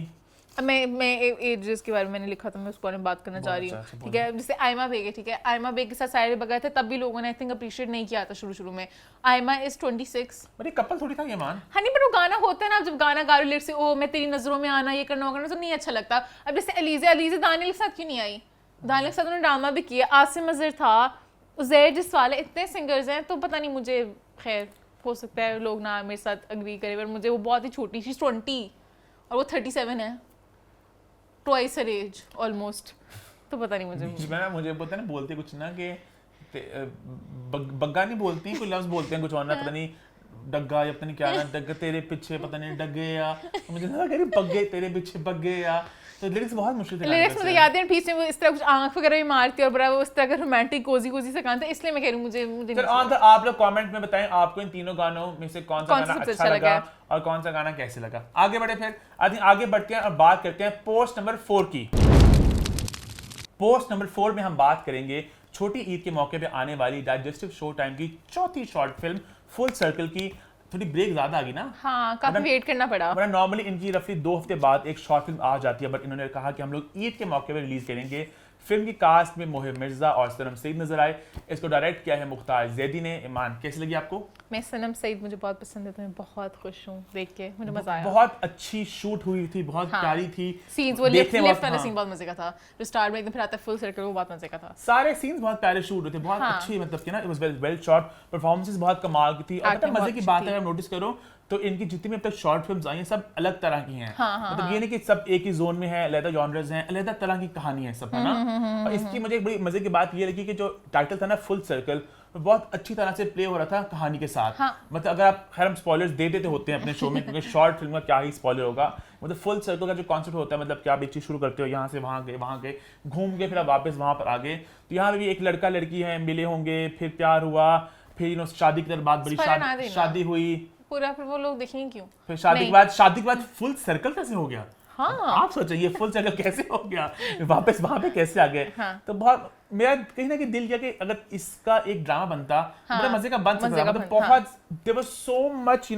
मैं एजेस के बारे में मैंने लिखा था, मैं उस बारे में बात करना चाह रही हूँ, ठीक है। जैसे आयमा बेग है, ठीक है, आयमा बेग के साथ सारे बगाए थे, तब भी लोगों ने आई थिंक अप्रिशिएट नहीं किया था शुरू में। आयमा इज 26, बट कपल थोड़ी था ये मान। हाँ नहीं, पर वो गाना होता है ना, जब गाना गा रही से ओ मैं तेरी नजरों में आना, ये करना वो करना, तो नहीं अच्छा लगता। अब जैसे अलीज़ा दानियल के साथ क्यों नहीं आई? दानियल के साथ उन्होंने ड्रामा भी किया, आसिम अजहर था, उज़ैर जिसवाले, इतने सिंगर्स हैं, तो पता नहीं, मुझे खैर हो सकता है लोग ना मेरे साथ अग्री करें, पर मुझे वो बहुत ही छोटी, शी 20 और वो 37 है, ट्वाइस हर एज ऑलमोस्ट, तो पता नहीं मुझे पता नहीं बोलते कुछ ना कि बग्गा नहीं बोलती, कोई लफ्ज बोलते हैं कुछ और ना, पता नहीं डग्गा या पता नहीं क्या ना, डग्गा तेरे पीछे पता नहीं डगे या मुझे लगा कि बग्गे तेरे पीछे बग्गे या, तो लिरिक्स बहुत मुश्किल थे। लिरिक्स मुझे याद है, पीछे वो इस तरह कुछ आंख वगैरह भी मारती है और बड़ा वो इस तरह का रोमांटिक कोजी सा गाना था, इसलिए मैं कह रही हूँ मुझे आप लोग कमेंट में बताएं आपको इन तीनों गानों में से कौन सा गाना अच्छा लगा और कौन सा गाना कैसे लगा। आगे बढ़े फिर आगे बढ़ते हैं और बात करते हैं पोस्ट नंबर 4 की। पोस्ट नंबर 4 में हम बात करेंगे छोटी ईद के मौके पे आने वाली डाइजेस्टिव शो टाइम की चौथी शॉर्ट फिल्म फुल सर्कल की। थोड़ी ब्रेक ज्यादा आ गई ना, हाँ, काफी वेट करना पड़ा। वरना नॉर्मली इनकी रफली 2 हफ्ते बाद एक शॉर्ट फिल्म आ जाती है, बट इन्होंने कहा कि हम लोग ईद के मौके पर रिलीज करेंगे। फिल्म की कास्ट में मोहिब मिर्जा और सनम सईद नजर आए। इसको डायरेक्ट किया है मुख्तार जैदी ने। ईमान कैसी लगी आपको? मैं सनम सईद मुझे बहुत पसंद है, तो मैं बहुत खुश हूँ देख के, मुझे मजा आया। बहुत अच्छी शूट हुई थी, बहुत प्यारी थी। सीन्स वो लिफ्ट वाला सीन बहुत मजे का था, जो स्टार्ट में एकदम फिर आता है फुल सर्कल, वो बहुत मजे का था। सारे सीन्स बहुत प्यारे शूट हुए थे, बहुत अच्छी, मतलब कि ना it was well shot. Performances बहुत कमाल की थी। और मजे की बात है, अगर नोटिस करो तो इनकी जितनी भी अब तक शॉर्ट फिल्म्स आई हैं सब अलग तरह की हैं। मतलब ये नहीं कि सब एक ही जोन में है, अलग जॉनर्स हैं, अलग तरह की कहानी है सब, है ना। और इसकी मुझे एक बड़ी मजे की बात ये लगी कि जो टाइटल था ना फुल सर्कल, बहुत अच्छी तरह से प्ले हो रहा था कहानी के साथ। मतलब अगर आप खैर हम स्पॉयलर्स दे देते होते हैं अपने शो में, क्योंकि शॉर्ट फिल्म का क्या ही स्पॉइलर होगा। मतलब फुल सर्कल का जो कॉन्सेप्ट होता है, मतलब कि आप एक चीज शुरू करते हो, यहाँ से वहाँ गए, घूम के फिर आप वापस वहाँ पर आ गए। तो यहाँ पे भी एक लड़का लड़की है, मिले होंगे, फिर प्यार हुआ, फिर शादी की तरफ बात बड़ी, शादी हुई पूरा, फिर वो लोग देखेंगे क्यों? फिर शादी के बाद फुल सर्कल कैसे हो गया? आप सोचो ये फुल सर्कल कैसे हो गया, वापस वहां पे कैसे आ गए? तो बहुत मेरा कहीं ना कहीं दिल किया कि अगर इसका एक ड्रामा बनता, बड़ा मजे का बन सकता था। मतलब बहुत देयर वाज सो मच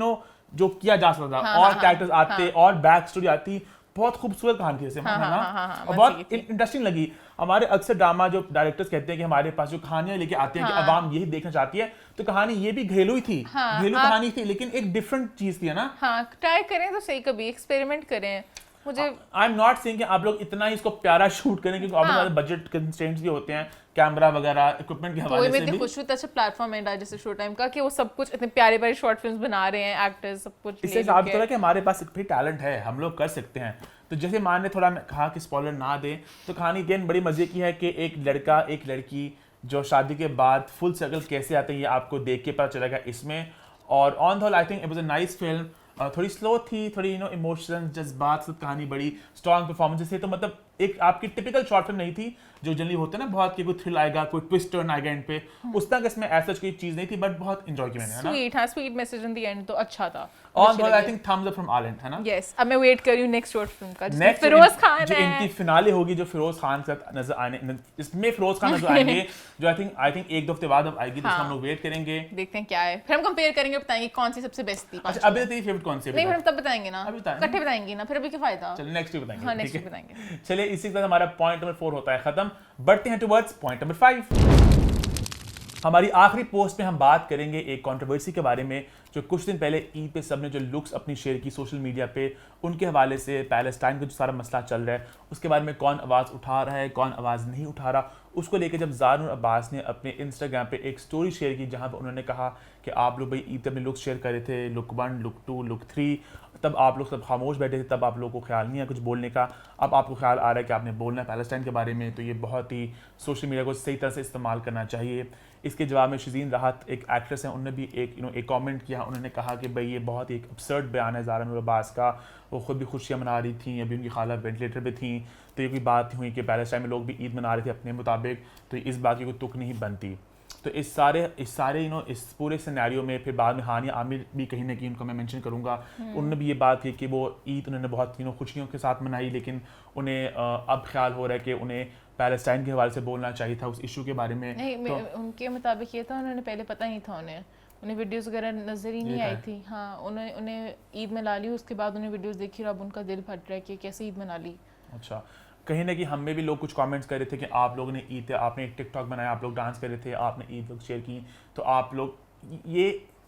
जो किया जा सकता था, और कैरेक्टर्स आते और बैक स्टोरी आती, बहुत खूबसूरत कहानी थी जैसे, और बहुत इंटरेस्टिंग लगी। हमारे अक्सर ड्रामा जो डायरेक्टर्स कहते हैं कि हमारे पास जो कहानियां लेके आते हैं कि अवाम यही देखना चाहती है, तो कहानी ये भी घरेलू ही थी, घरेलू कहानी थी, लेकिन एक डिफरेंट चीज थी ना। हाँ, ट्राई करें तो सही, कभी एक्सपेरिमेंट करें। मुझे आई एम नॉट सेइंग कि आप लोग इतना ही इसको प्यारा शूट करें, क्योंकि ऑब्वियसली बजट कंस्ट्रेंट्स भी होते हैं, कैमरा वगैरह इक्विपमेंट के हवाले से भी। खुश हूं अच्छा प्लेटफॉर्म है डाइजेस्टिव शो टाइम का, कि वो सब कुछ इतने प्यारे शॉर्ट फिल्म्स बना रहे हैं, एक्टर्स सब कुछ। इससे साबित हो रहा है कि हमारे पास भी टैलेंट है, हम लोग कर सकते हैं। तो जैसे मान ने थोड़ा कहा कि स्पॉइलर ना दें, तो कहानी अगेन बड़ी मजे की है कि एक लड़का एक लड़की जो शादी के बाद फुल सर्कल कैसे आते हैं, ये आपको देख के पता चलेगा इसमें। और on the whole I think it was a nice film. थोड़ी स्लो थी, थोड़ी इमोशंस, जज्बात, कहानी बड़ी स्ट्रॉन्ग परफॉर्मेंसेस थे। तो मतलब एक आपकी टिपिकल शॉर्ट फिल्म नहीं थी जो जनरली होता है ना, बहुत कि कोई थ्रिल आएगा, कोई ट्विस्ट टर्न आएगा एंड पे, उस तक इसमें ऐसा कोई चीज नहीं थी, बट बहुत एंजॉय किया मैंने, है ना। Sweet message in the end, तो अच्छा था। On the whole I think thumbs up from all end, है ना। यस, अब मैं वेट कर रही हूं नेक्स्ट शॉर्ट फिल्म का, जिसमें फिरोज खान जो इनकी फिनाले होगी, जो फिरोज खान के साथ नजर आने, इसमें फिरोज खान नजर आएंगे, जो आई थिंक 1-2 हफ्ते बाद अब आएगी, तो हम लोग वेट करेंगे, देखते हैं क्या है, फिर हम कंपेयर करेंगे, बताएंगे कौन सी सबसे बेस्ट थी। अच्छा, अभी तेरी फेवरेट कौन सी है? नहीं, फिर हम तब बताएंगे ना, इकट्ठे बताएंगे ना, फिर अभी क्या फायदा। चलिए नेक्स्ट वीक बताएंगे। हां, नेक्स्ट वीक बताएंगे। चलिए इसी के साथ हमारा पॉइंट नंबर 4 होता है खत्म। बढ़ते हैं टुवर्ड्स पॉइंट नंबर 5। हमारी आखिरी पोस्ट में हम बात करेंगे एक कंट्रोवर्सी के बारे में, जो कुछ दिन पहले ईद पे सबने जो लुक्स अपनी शेयर की सोशल मीडिया पे, उनके हवाले से पैलेस्टाइन का जो सारा मसला चल रहा है, उसके बारे में कौन आवाज़ उठा रहा है, कौन आवाज़ नहीं उठा रहा, उसको लेकर जब ज़ारुन अब्बास ने अपने इंस्टाग्राम पे एक स्टोरी शेयर की, जहाँ पर उन्होंने कहा कि आप लोग भाई ईद पे अपने लुक्स शेयर कर रहे थे, लुक 1, लुक 2, लुक 3, तब आप लोग सब खामोश बैठे थे, तब आप लोगों को ख्याल नहीं है कुछ बोलने का, अब आपको ख्याल आ रहा है कि आपने बोलना है पैलेस्टाइन के बारे में, तो ये बहुत ही सोशल मीडिया को सही तरह से इस्तेमाल करना चाहिए। इसके जवाब में शजीन राहत एक एक्ट्रेस हैं, उन्होंने भी एक कमेंट किया। उन्होंने कहा कि भाई ये बहुत ही एक अपसर्ड बयान है ज़ारुन अब्बास का, वो खुद भी खुशियाँ मना रही थी, अभी उनकी खाला वेंटिलेटर पे थी, तो ये कोई बात हुई कि पैलेस्टाइन में लोग भी ईद मना रहे थे अपने मुताबिक, तो इस बात की कोई तुक नहीं बनती। तो इस सारे इस पूरे सिनेरियो में फिर बाद में हानिया आमिर भी कहीं ना कहीं, उनको मैं मेंशन करूंगा, उन्होंने भी ये बात की कि वो ईद उन्होंने बहुत खुशियों के साथ मनाई, लेकिन उन्हें अब ख्याल हो रहा है कि उन्हें पैलेस्टाइन के हवाले से बोलना चाहिए था उस इशू के बारे में। नहीं, तो उनके मुताबिक ये था, उन्होंने पहले पता नहीं था उन्हें, उन्हें वीडियोस वगैरह नजर ही नहीं आई थी। हाँ, उन्हें ईद मना ली, उसके बाद उन्हें वीडियोस देखी और अब उनका दिल फट रहा है कि कैसे ईद मना ली। अच्छा, कहीं ना कहीं हमें भी लोग कुछ कमेंट्स कर रहे थे कि आप लोगों ने ईद, आपने एक टिकटॉक बनाया, आप लोग डांस कर रहे थे, आपने ईद वक्त शेयर की, तो आप लोग ये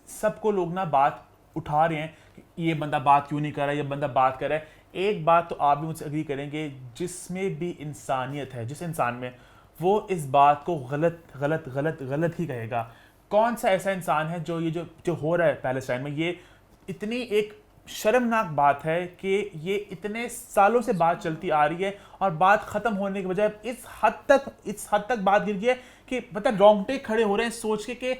सबको लोग ना बात उठा रहे हैं कि ये बंदा बात क्यों नहीं कर रहा है, ये बंदा बात कर रहा है। एक बात तो आप भी मुझसे एग्री करेंगे, जिसमें भी इंसानियत है, जिस इंसान में, वो इस बात को गलत गलत गलत गलत ही कहेगा। कौन सा ऐसा इंसान है जो ये जो हो रहा है पैलेस्टाइन में, ये इतनी एक शर्मनाक बात है कि ये इतने सालों से बात चलती आ रही है और बात खत्म होने के बजाय इस हद तक बात गिर गई है कि मतलब रोंगटे खड़े हो रहे हैं सोच के कि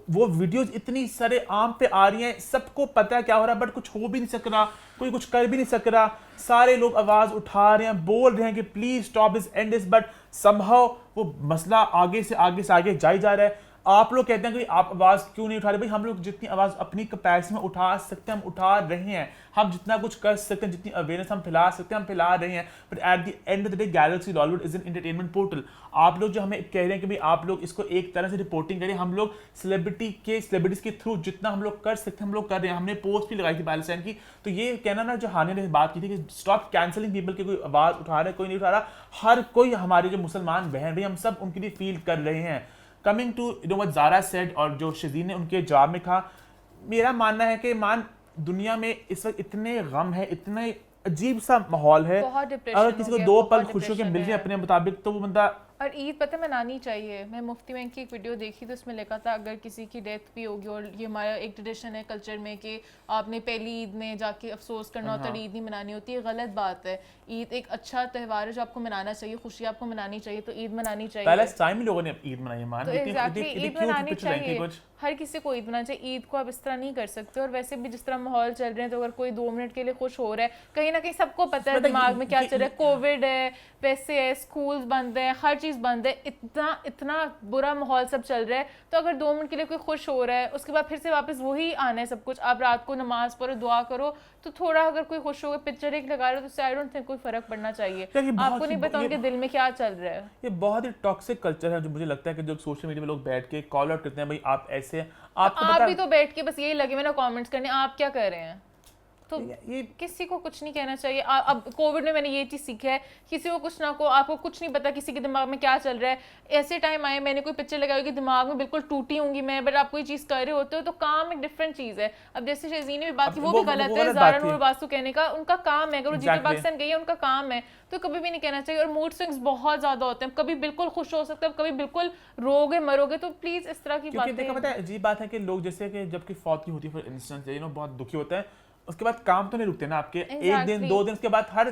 वो वीडियोस इतनी सारे आम पे आ रही हैं, सबको पता है क्या हो रहा है, बट कुछ हो भी नहीं सक रहा, कोई कुछ कर भी नहीं सक रहा। सारे लोग आवाज उठा रहे हैं, बोल रहे हैं कि please stop this, and this, but somehow वो मसला आगे से आगे जाई जा रहा है। आप लोग कहते हैं कि आप आवाज क्यों नहीं उठा रहे? भाई हम लोग जितनी आवाज अपनी कैपेसिटी में उठा सकते हैं हम उठा रहे हैं, हम जितना कुछ कर सकते हैं, जितनी अवेयरनेस हम फैला सकते हैं हम फैला रहे हैं। But at the end of the day Galaxy Lollywood is an entertainment portal. आप लोग जो हमें कह रहे हैं कि भाई आप लोग इसको एक तरह से रिपोर्टिंग करें, हम लोग सेलिब्रिटीज के थ्रू जितना हम लोग कर सकते हैं हम लोग कर रहे हैं। हमने पोस्ट भी लगाई थी पैलेस्टाइन की, तो ये कहना ना, जो हानिया ने बात की थी कि स्टॉप कैंसलिंग पीपल, की कोई आवाज उठा रहा है कोई नहीं उठा रहा, हर कोई, हमारे जो मुसलमान बहन भाई हम सब उनके लिए फील कर रहे हैं। Coming to what Zara said, और जो शजीन ने उनके जवाब में कहा, मेरा मानना है कि दुनिया में इस वक्त इतने गम है, इतना अजीब सा माहौल है, अगर किसी को दो पल खुशियों के मिल जाए अपने मुताबिक तो वो बंदा। और ईद पता मनानी चाहिए। मैं मुफ्ती बैंक की एक वीडियो देखी तो उसमें लिखा था अगर किसी की डेथ भी होगी, और ये हमारा एक ट्रेडिशन है कल्चर में कि आपने पहली ईद में जाके अफसोस करना होता है, ईद नहीं मनानी होती है, गलत बात है। ईद एक अच्छा त्यौहार है जो आपको मनाना चाहिए, खुशी आपको मनानी चाहिए, तो ईद मनानी चाहिए। पैलेस्टाइन में लोगों ने ईद मनाई, तो एग्जैक्टली ईद मनानी चाहिए, हर किसी को ईद मनानी चाहिए। ईद को आप इस तरह नहीं कर सकते। और वैसे भी जिस तरह माहौल चल रहे हैं, तो अगर कोई 2 मिनट के लिए खुश हो रहा है, कहीं ना कहीं सबको पता है दिमाग में क्या चल रहा है, कोविड है, वैसे है, स्कूल बंद है, हर चीज बंद है, इतना बुरा माहौल सब चल रहा है, तो अगर 2 मिनट के लिए कोई खुश हो रहा है, उसके बाद फिर से वापस वही आना है सब कुछ। आप रात को नमाज पढ़ो, दुआ करो, तो थोड़ा अगर कोई खुश हो गया, पिक्चर एक लगा रहे हो, तो आई डोंट थिंक कोई फर्क पड़ना चाहिए। आपको नहीं पता उनके दिल में क्या चल रहा है। ये बहुत ही टॉक्सिक कल्चर है जो मुझे लगता है कि जो सोशल मीडिया में लोग बैठ के कॉल आउट करते हैं, भाई आप ऐसे, आप भी तो बैठ के बस यही लगे मैंने कमेंट्स करने, आप क्या कर रहे हैं? तो ये किसी को कुछ नहीं कहना चाहिए। अब कोविड में मैंने ये चीज़ सीखा है, किसी को कुछ ना को, आपको कुछ नहीं पता किसी के दिमाग में क्या चल रहा है। ऐसे टाइम आए, मैंने कोई पिक्चर लगाई कि दिमाग में बिल्कुल टूटी होंगी मैं, बट आप कोई चीज़ कर रहे होते हो तो काम एक डिफरेंट चीज़ है। अब जैसे शजीन ने भी बात की, वो भी गलत है, ज़ारा नूर बासु कहने का, उनका काम है, अगर वो जीते पाकिस्तान गई है उनका काम है, तो कभी भी नहीं कहना चाहिए। और मूड स्विंग्स बहुत ज़्यादा होते हैं, कभी बिल्कुल खुश हो सकते हैं, कभी बिल्कुल रोगे मरोगे, तो प्लीज़ इस तरह की बातें। देखो पता है अजीब बात है कि लोग जैसे कि जबकि फौत होती है फॉर इंस्टेंस, बहुत दुखी होता है, उसके बाद काम तो नहीं रुकते ना आपके, एक दिन 2 दिन, उसके बाद हर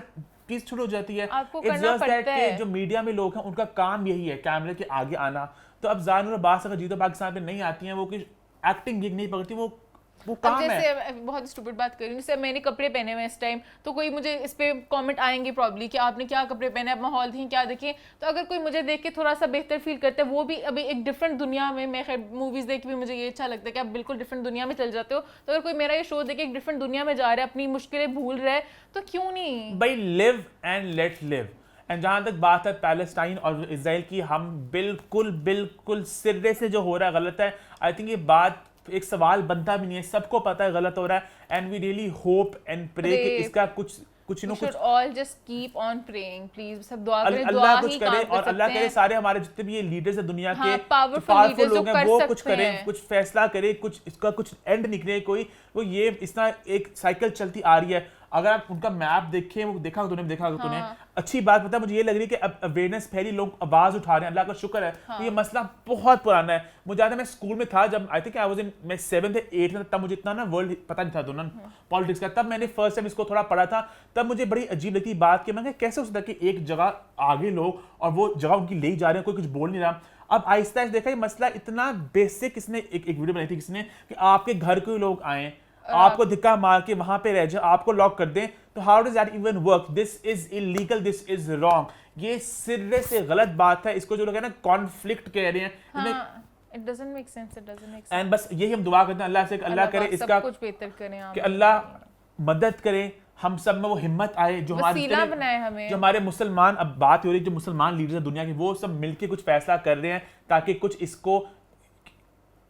चीज शुरू हो जाती है। आपको करना पड़ता है। जो मीडिया में लोग हैं उनका काम यही है कैमरे के आगे आना। तो अब ज़ारा नूर अब्बास अगर जीतो पाकिस्तान में नहीं आती हैं, वो कि एक्टिंग गिग नहीं पकड़ती, वो काम जैसे है। बहुत स्टूपिड बात कर रही हूँ, जैसे मैंने कपड़े पहने हुए इस टाइम, तो कोई मुझे इस पे कमेंट आएंगे प्रॉब्ली कि आपने क्या कपड़े पहने, आप माहौल थी क्या देखें। तो अगर कोई मुझे देख के थोड़ा सा बेहतर फील करता है, वो भी अभी एक डिफरेंट दुनिया में, मैं खैर मूवीज़ देख के भी मुझे ये अच्छा लगता है कि आप बिल्कुल डिफरेंट दुनिया में चल जाते हो। तो अगर कोई मेरा ये शो देख के एक डिफरेंट दुनिया में जा रहा है, अपनी मुश्किलें भूल रहा है, तो क्यों नहीं भाई, live and let live. And जहाँ तक बात है पैलेस्टाइन और इजराइल की, हम बिल्कुल सिरे से जो हो रहा है गलत है। आई थिंक ये बात एक सवाल बनता भी नहीं है, सबको पता है गलत हो रहा है। And we really hope and pray कि इसका कुछ all just keep on praying, please सब दुआ करें, अल्लाह कुछ करे, और अल्लाह करे सारे हमारे जितने भी ये लीडर्स है दुनिया के पावरफुल लोग हैं, वो कुछ करें, कुछ फैसला करे, कुछ इसका कुछ एंड निकले। कोई वो ये इस तरह एक साइकिल चलती आ रही है। अगर आप उनका मैप देखें, वो देखा तूने अच्छी बात पता मुझे ये लग रही है कि अब अवेयरनेस फैली, लोग आवाज उठा रहे हैं, अल्लाह का शुक्र है। तो ये मसला बहुत पुराना है। मुझे याद है मैं स्कूल में था, जब I think I was in, मैं 7th या 8th में, तब मुझे इतना ना वर्ल्ड पता नहीं था दोनों पॉलिटिक्स का, तब मैंने फर्स्ट टाइम इसको थोड़ा पढ़ा था। तब मुझे बड़ी अजीब लगी बात कि मैं कैसे हो सकता है कि एक जगह आगे लोग और वो जगह उनकी ले जा रहे हैं, कोई कुछ बोल नहीं रहा। अब आहिस्ता आहिस्ता देखा ये मसला इतना बेसिक, किसने एक वीडियो बनाई थी किसने कि आपके घर के लोग आए, आपको धिक्का मार के वहां पे रह जाए, आपको लॉक कर दें, तो how does that even work? This is illegal, this is wrong. ये सिरे से गलत बात है। इसको जो लोग है ना कॉन्फ्लिक्ट कह रहे हैं, it doesn't make sense, it doesn't make sense। And बस यही हम दुआ करते हैं अल्लाह से, अल्लाह करे इसका कुछ बेहतर करें, कि अल्लाह मदद करे, हम सब में वो हिम्मत आए, जो हमारे मुसलमान, अब बात हो रही है जो मुसलमान लीडर्स हैं दुनिया के, वो सब मिलके कुछ फैसला कर रहे हैं ताकि कुछ इसको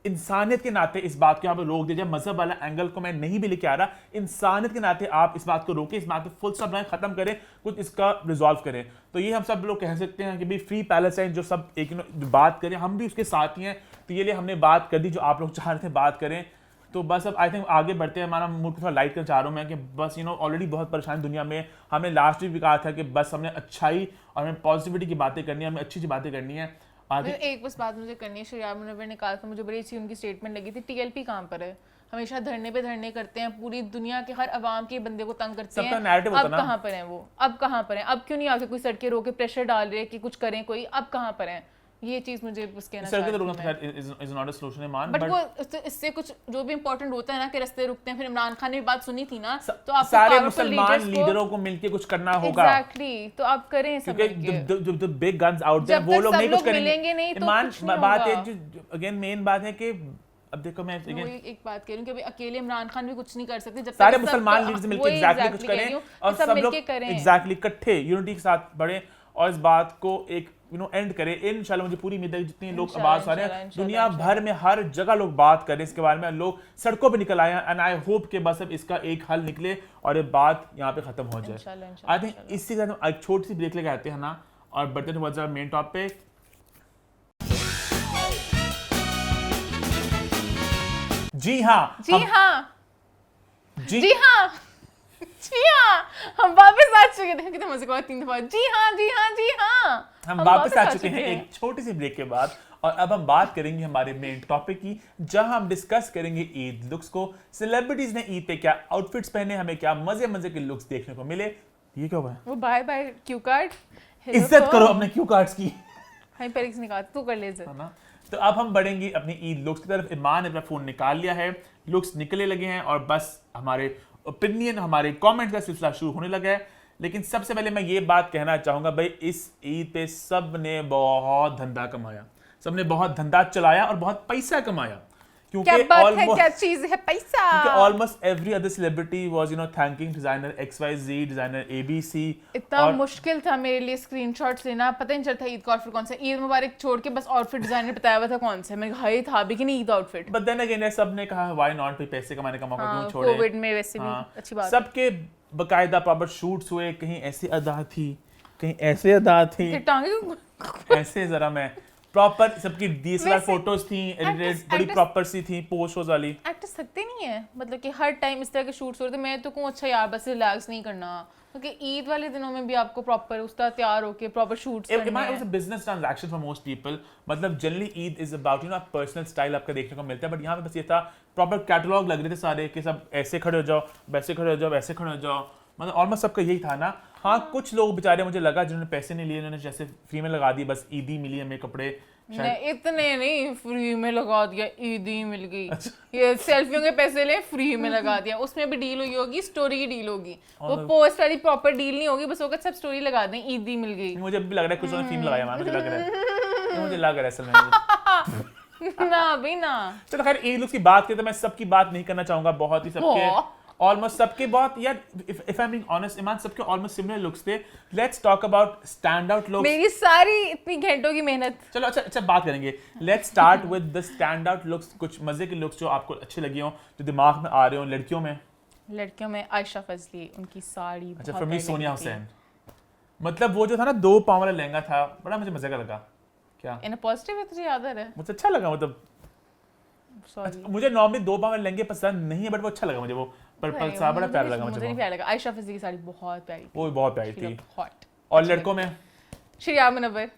इंसानियत के नाते इस बात को यहाँ पे रोक दीजिए। मजहब वाला एंगल को मैं नहीं भी लेके आ रहा, इंसानियत के नाते आप इस बात को रोकें, इस बात को फुल स्टॉप लगाएं, खत्म करें, कुछ इसका रिजॉल्व करें। तो ये हम सब लोग कह सकते हैं कि भाई फ्री पैलेस्टाइन जो सब एक जो बात करें, हम भी उसके साथ ही हैं। तो ये लिए हमने बात कर दी जो आप लोग चाह रहे थे बात करें। तो बस अब आई थिंक आगे बढ़ते हैं। हमारा मूड को थोड़ा लाइट करना चाह रहा हूँ मैं कि बस ऑलरेडी बहुत परेशान दुनिया में। हमने लास्ट वीक भी कहा था कि बस हमने अच्छाई और हमें पॉजिटिविटी की बातें करनी है, हमें अच्छी अच्छी बातें करनी है। एक बस बात मुझे करनी है, शरिया मुनव्वर ने कहा था, मुझे बड़ी अच्छी उनकी स्टेटमेंट लगी थी, टीएलपी कहाँ पर है? हमेशा धरने पे धरने करते हैं, पूरी दुनिया के हर अवाम के बंदे को तंग करते हैं, अब कहाँ पर हैं वो? अब कहाँ पर हैं? अब क्यों नहीं आके कोई सड़कें रोके प्रेशर डाल रहे कि कुछ करें कोई? अब कहाँ पर हैं? ये चीज मुझे बस कहना चाहती हूं। बट वो इससे कुछ जो भी इंपॉर्टेंट होता है ना कि रास्ते रुकते हैं। फिर इमरान खान ने भी बात सुनी थी ना, तो आप सारे मुसलमान लीडरों को मिलके कुछ करना होगा। एग्जैक्टली, तो आप करें सब मिलके। क्योंकि बिग गन्स आउट देयर वो लोग नहीं कुछ करेंगे नहीं तो कुछ नहीं होगा। बात है अगेन मेन बात है कि अब देखो मैं एक बात कह रही हूं कि अभी अकेले इमरान खान भी कुछ नहीं कर सकते, जब सारे मुसलमान लीडर्स मिलकर एग्जैक्टली कुछ करें और सब लोग एग्जैक्टली इकट्ठे यूनिटी के साथ बढ़े और इस बात को एक एंड करें। इंशाल्लाह मुझे पूरी उम्मीद है जितने लोग आवाज आ रहे हैं दुनिया भर में हर जगह लोग बात करें इसके बारे में, लोग सड़कों पे निकल आए हैं। एंड आई होप कि बस अब इसका एक हल निकले और ये बात यहाँ पे खत्म हो जाए। आई थिंक इसी के साथ एक छोटी सी ब्रेक लेके आते हैं ना और बढ़ते हैं बहुत मेन टॉपिक। जी हाँ जी हाँ जी हाँ जी हाँ, हम वापस आ चुके थे। कितने मजे का 3 दफा जी हाँ जी हाँ जी हाँ, हम वापस आ चुके हैं एक छोटी सी ब्रेक के बाद और अब हम बात करेंगे हमारे मेन टॉपिक की, जहां हम डिस्कस करेंगे ईद लुक्स को। सेलिब्रिटीज ने ईद पे क्या आउटफिट्स पहने, हमें क्या मजे मजे के लुक्स देखने को मिले। ये क्या हुआ है? वो बाय बाय क्यू कार्ड, इज्जत करो अपने क्यू कार्ड्स की। हां पर इसने कहा तू कर ले इज्जत ना। तो अब हम बढ़ेंगे अपनी ईद लुक्स की तरफ। ईमान ने अपना फोन निकाल लिया है, लुक्स निकले लगे हैं और बस हमारे ओपिनियन हमारे कमेंट का सिलसिला शुरू होने लगा है। लेकिन सबसे पहले मैं ये बात कहना चाहूंगा भाई, इस ईद पे सब ने बहुत धंधा कमाया, सबने बहुत धंधा चलाया और बहुत पैसा कमाया। क्योंकि क्या चीज है पैसा। क्योंकि almost every other celebrity was thanking designer XYZ, designer ABC। इतना मुश्किल था मेरे लिए स्क्रीनशॉट्स लेना, पता नहीं चलता ईद का आउटफिट कौन सा। ईद मुबारक छोड़ के बस आउटफिट डिजाइनर बताया हुआ था कौन सा, मैं हाई था भी कि नहीं Eid outfit. But then again सबने कहा व्हाई नॉट, पैसे कमाने का मौका क्यों छोड़े। कोविड में वैसे भी अच्छी बात। सबके बकायदा प्रॉपर शूट्स हुए, कहीं ऐसी अदा थी कहीं ऐसे अदा थी, ऐसे जरा मैं प्रॉपर सबकी DSLR फोटोज थी एडिटेड, बड़ी प्रॉपर सी थी, पोस्ट वाली। एक्टर्स थकते नहीं है, मतलब कि हर टाइम इस तरह के शूट्स होते। मैं तो कहूं अच्छा यार बस रिलैक्स नहीं करना, क्योंकि ईद वाले दिनों में भी आपको प्रॉपर उसका तैयार होके प्रॉपर शूट्स करने हैं। It was a business transaction for most people. मतलब generally Eid is about personal style आपका देखने को मिलता है, बट यहाँ पे बस ये था प्रॉपर कैटलॉग लग रहे थे सारे कि सब ऐसे खड़े हो जाओ, वैसे खड़े हो जाओ, वैसे खड़े हो जाओ, मतलब ऑलमोस्ट सबका यही था ना। हाँ कुछ लोग बेचारे मुझे लगा जिन्होंने पैसे नहीं लिए, उन्होंने जैसे फ्री में लगा दिए, बस ईदी मिली हमें कपड़े। इतने नहीं, फ्री में लगा दिया, ईदी मिल गई। ये सेल्फियों के पैसे ले फ्री में लगा दिया, उसमें भी डील हुई होगी, स्टोरी की डील होगी, वो पोस्ट वाली प्रॉपर डील नहीं होगी, बस होगा सब स्टोरी लगा दें ईदी मिल गई। मुझे भी लग रहा है कुछ उन्होंने फ्री में लगाया, मुझे लग रहा है, मुझे लग रहा है असल में ना भी ना। चलो खैर ईद लुक्स की बात करें तो मैं सबकी बात नहीं करना चाहूंगा, बहुत ही सबके ऑलमोस्ट सबके बहुत यार if I am being honest ईमान सबके ऑलमोस्ट सिमिलर लुक्स थे। Let's talk about stand out looks. मेरी सारी इतनी घंटों की मेहनत। चलो अच्छा बात करेंगे। Let's start with the stand out looks, कुछ मजे के लुक्स जो आपको अच्छे लगे हो, जो दिमाग में आ रहे हो। लड़कियों में आयशा फजली, उनकी साड़ी। अच्छा फॉर मी सोनिया हुसैन, मतलब वो जो था ना 2 पाँव वाला लहंगा था, बड़ा मुझे मजे का लगा। क्या इन अ पॉजिटिव वे तुझे याद आ रहा है? मुझे अच्छा लगा, मतलब अच्छा, मुझे नॉर्मली 2 पाँव वाले लहंगे पसंद नहीं है, बट वो अच्छा लगा मुझे, वो पर्पल सा बड़ा प्यारा लगा मुझे। नहीं प्यारा लगा। आयशा फजली की साड़ी बहुत प्यारी थी, वो बहुत प्यारी थी। हॉट। और लड़कों में श्रेया मुनव्वर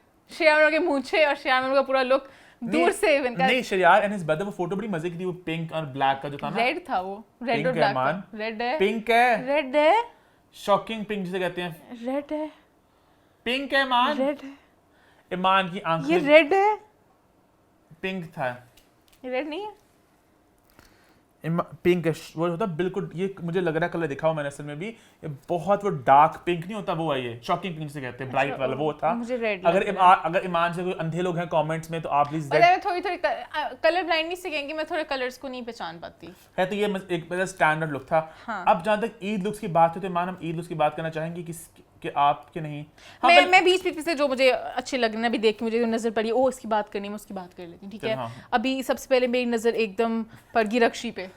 के मूंछे और श्रेया मुनव्वर का पूरा लुक दूर से इनका। नहीं श्रेया एंड हिज ब्रदर, वो फोटो बड़ी मजे की थी, वो पिंक और ब्लैक का जो था ना, रेड था वो, रेड और ब्लैक था। रेड है, पिंक है, रेड है, शॉकिंग पिंक जिसे कहते हैं, रेड है, पिंक है ईमान, रेड है, ईमान की आंखें, ये रेड है, पिंक था, ये रेड नहीं है, पिंक है वो होता बिल्कुल। ये मुझे लग रहा है कलर दिखा हुआ मैंने असल में भी, ये बहुत वो डार्क पिंक नहीं होता, वो है ये शॉकिंग पिंक से कहते हैं, ब्राइट वाला वो था। मुझे रेड अगर ईमान से कोई अंधे लोग हैं कमेंट्स में तो आप प्लीज मैं थोड़ी कलर ब्लाइंडनेस से कहेंगे, मैं थोड़े कलर्स को नहीं पहचान पाती है, तो ये एक स्टैंडर्ड लुक था। अब जहां तक ईद लुक्स की बात है तो ईमान हम ईद लुक्स की बात करना चाहेंगे कि कि आपके नहीं। मैं बीच बीच से जो मुझे अच्छे लग रहे हैं अभी देख के मुझे जो नजर पड़ी ओ इसकी बात करनी है, मैं उसकी बात कर लेती हूँ, ठीक है। हाँ। अभी सबसे पहले मेरी नजर एकदम पड़ गई रक्षी पे।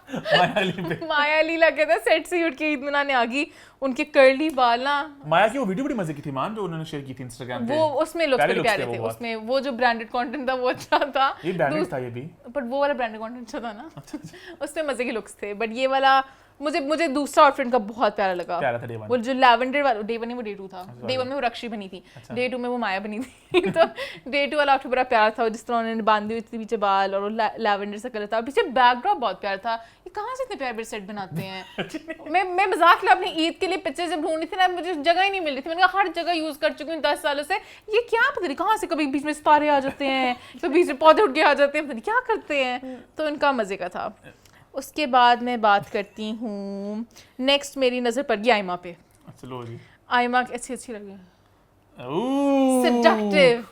माया अली लगे था सेट से उठ के ईद मनाने आ गई, उनके कर्ली बाल ना। माया की वो वीडियो बड़ी मजे की थी मान, जो उन्होंने शेयर की थी इंस्टाग्राम पे। वो उसमें लुक्स बड़े प्यारे थे, उसमें वो जो ब्रांडेड कंटेंट था वो अच्छा था। ये ब्रांडेड था ये भी, बट वो वाला ब्रांडेड कंटेंट अच्छा था ना। उसमें मजे के लुक्स थे, बट ये वाला मुझे दूसरा आउटफिट का बहुत प्यारा लगा। प्यारा था डे वन। वो जो लैवेंडर वाला, डे 1 में वो डे 2 था, डे 1 में वो रक्षी बनी थी, डे 2 में वो माया बनी थी। तो डे 2 वाला आउटफिट बड़ा प्यारा था, जिस तरह उन्होंने बांधी हुई थी पीछे बाल और लैवेंडर सा कलर था, पीछे बैकड्रॉप बहुत प्यारा था। ये कहाँ से इतने प्यारे सेट बनाते हैं। मैं मजाक ला अपनी ईद के लिए पिक्चर जब ढूंढी थी ना, मुझे जगह ही नहीं मिल रही थी। मैंने कहा हर जगह यूज कर चुकी हूँ 10 सालों से, ये क्या पता नहीं कहाँ से कभी बीच में सितारे आ जाते हैं, तो बीच में पौधे उठ के आ जाते हैं, पता नहीं क्या करते हैं। तो इनका मजे का था। उसके बाद मैं बात करती हूँ, नेक्स्ट मेरी नजर पड़ गई आयमा पे। चलो जी, आयमा अच्छी लगी, सेडक्टिव,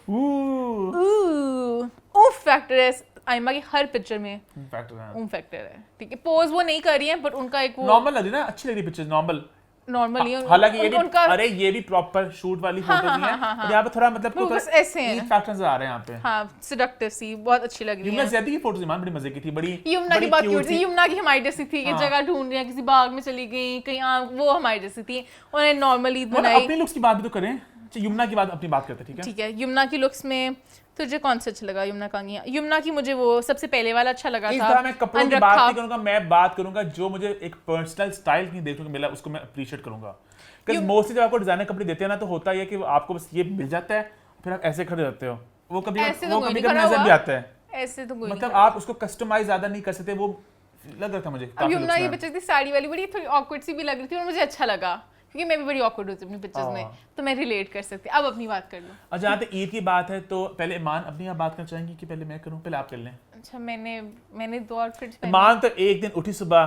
ऊफ फैक्टर है आयमा की हर पिक्चर में, फैक्टर है, ठीक है। पोज वो नहीं कर रही है बट उनका एक वो नॉर्मल लग रही है ना, अच्छी लग रही पिक्चर नॉर्मली। हालांकि ये भी अरे ये भी प्रॉपर शूट वाली फोटोज नहीं है, और यहाँ पे थोड़ा मतलब वो बस ऐसे हैं, फैक्टर्स आ रहे हैं यहाँ पे। हाँ सेडक्टिव सी बहुत अच्छी लग रही है। यमुना ज़ैदी की फोटोज ईमान बड़ी मजे की थी, बड़ी यमुना की बहुत क्यूट थी। यमुना की हमारी जैसी थी, एक जगह ढूंढ रही है, किसी बाग में चली गई कहीं, वो हमारी जैसी थी। उन्होंने नॉर्मली बनाई। अपनी लुक्स की बात भी तो करें, यमुना की बात अपनी बात करते हैं, ठीक है। यमुना की लुक्स में तुझे कौन सा अच्छा लगा? यमुना की मुझे वो सबसे पहले वाला अच्छा लगा था। इस तरह मैं कपड़ों की बात नहीं करूंगा, मैं बात करूंगा जो मुझे एक पर्सनल स्टाइल की देखने को मिला, उसको मैं अप्रिशिएट करूंगा। क्योंकि मोस्टली जब आपको डिजाइनर कपड़े देते हैं ना, तो होता है कि आपको बस ये मिल जाता है, फिर आप ऐसे खड़े रहते हो, वो कभी नजर भी आता है। ऐसे तो कोई मतलब आप उसको कस्टमाइज ज्यादा नहीं कर सकते, वो लग रहा था मुझे। अब यमुना ये बच्ची थी साड़ी वाली, बड़ी थोड़ी ऑकवर्ड सी भी लग रही थी और मुझे अच्छा लगा, क्योंकि मैं भी बड़ी ऑकवर्ड होती हूँ अपनी पिक्चर्स में, तो मैं रिलेट कर सकती। अब अपनी बात कर लूँ। और जहाँ तक ईद की बात है, तो पहले ईमान अपनी आप बात करना चाहेंगी कि पहले मैं करूँ? पहले आप कर लें। अच्छा, मैंने 2 आउटफिट्स पहने। ईमान तो एक दिन उठी सुबह,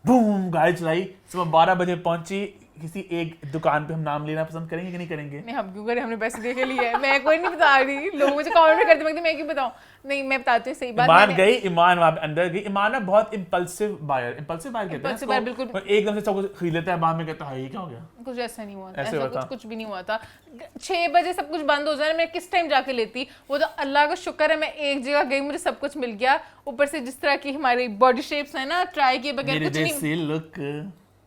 बूम गाड़ी चलाई, सुबह 12 बजे पहुंची किसी एक दुकान पे। हम नाम लेना पसंद करेंगे कि नहीं करेंगे? नहीं, हम क्यों करें, हमने पैसे दे के लिए है। मैं कोई नहीं बता रही, लोग मुझे कमेंट में करते हैं, मैं क्यों बताऊं। नहीं, मैं बताती हूँ सही बात। ईमान गई, ईमान वहां पे अंदर गई। ईमान ना बहुत इंपल्सिव बायर कहते हैं इसको, बिल्कुल एकदम से सब कुछ खरीद लेता है, बाद में कहता है ये क्या हो गया। कुछ ऐसा नहीं हुआ, ऐसा कुछ भी नहीं हुआ था। 6 बजे सब कुछ बंद हो जाए, मैं किस टाइम जाके लेती? वो तो अल्लाह का शुक्र है मैं एक जगह गई, मुझे सब कुछ मिल गया। ऊपर से जिस तरह की हमारी बॉडी शेप्स है ना, ट्राई किए बगैर कुछ नहीं।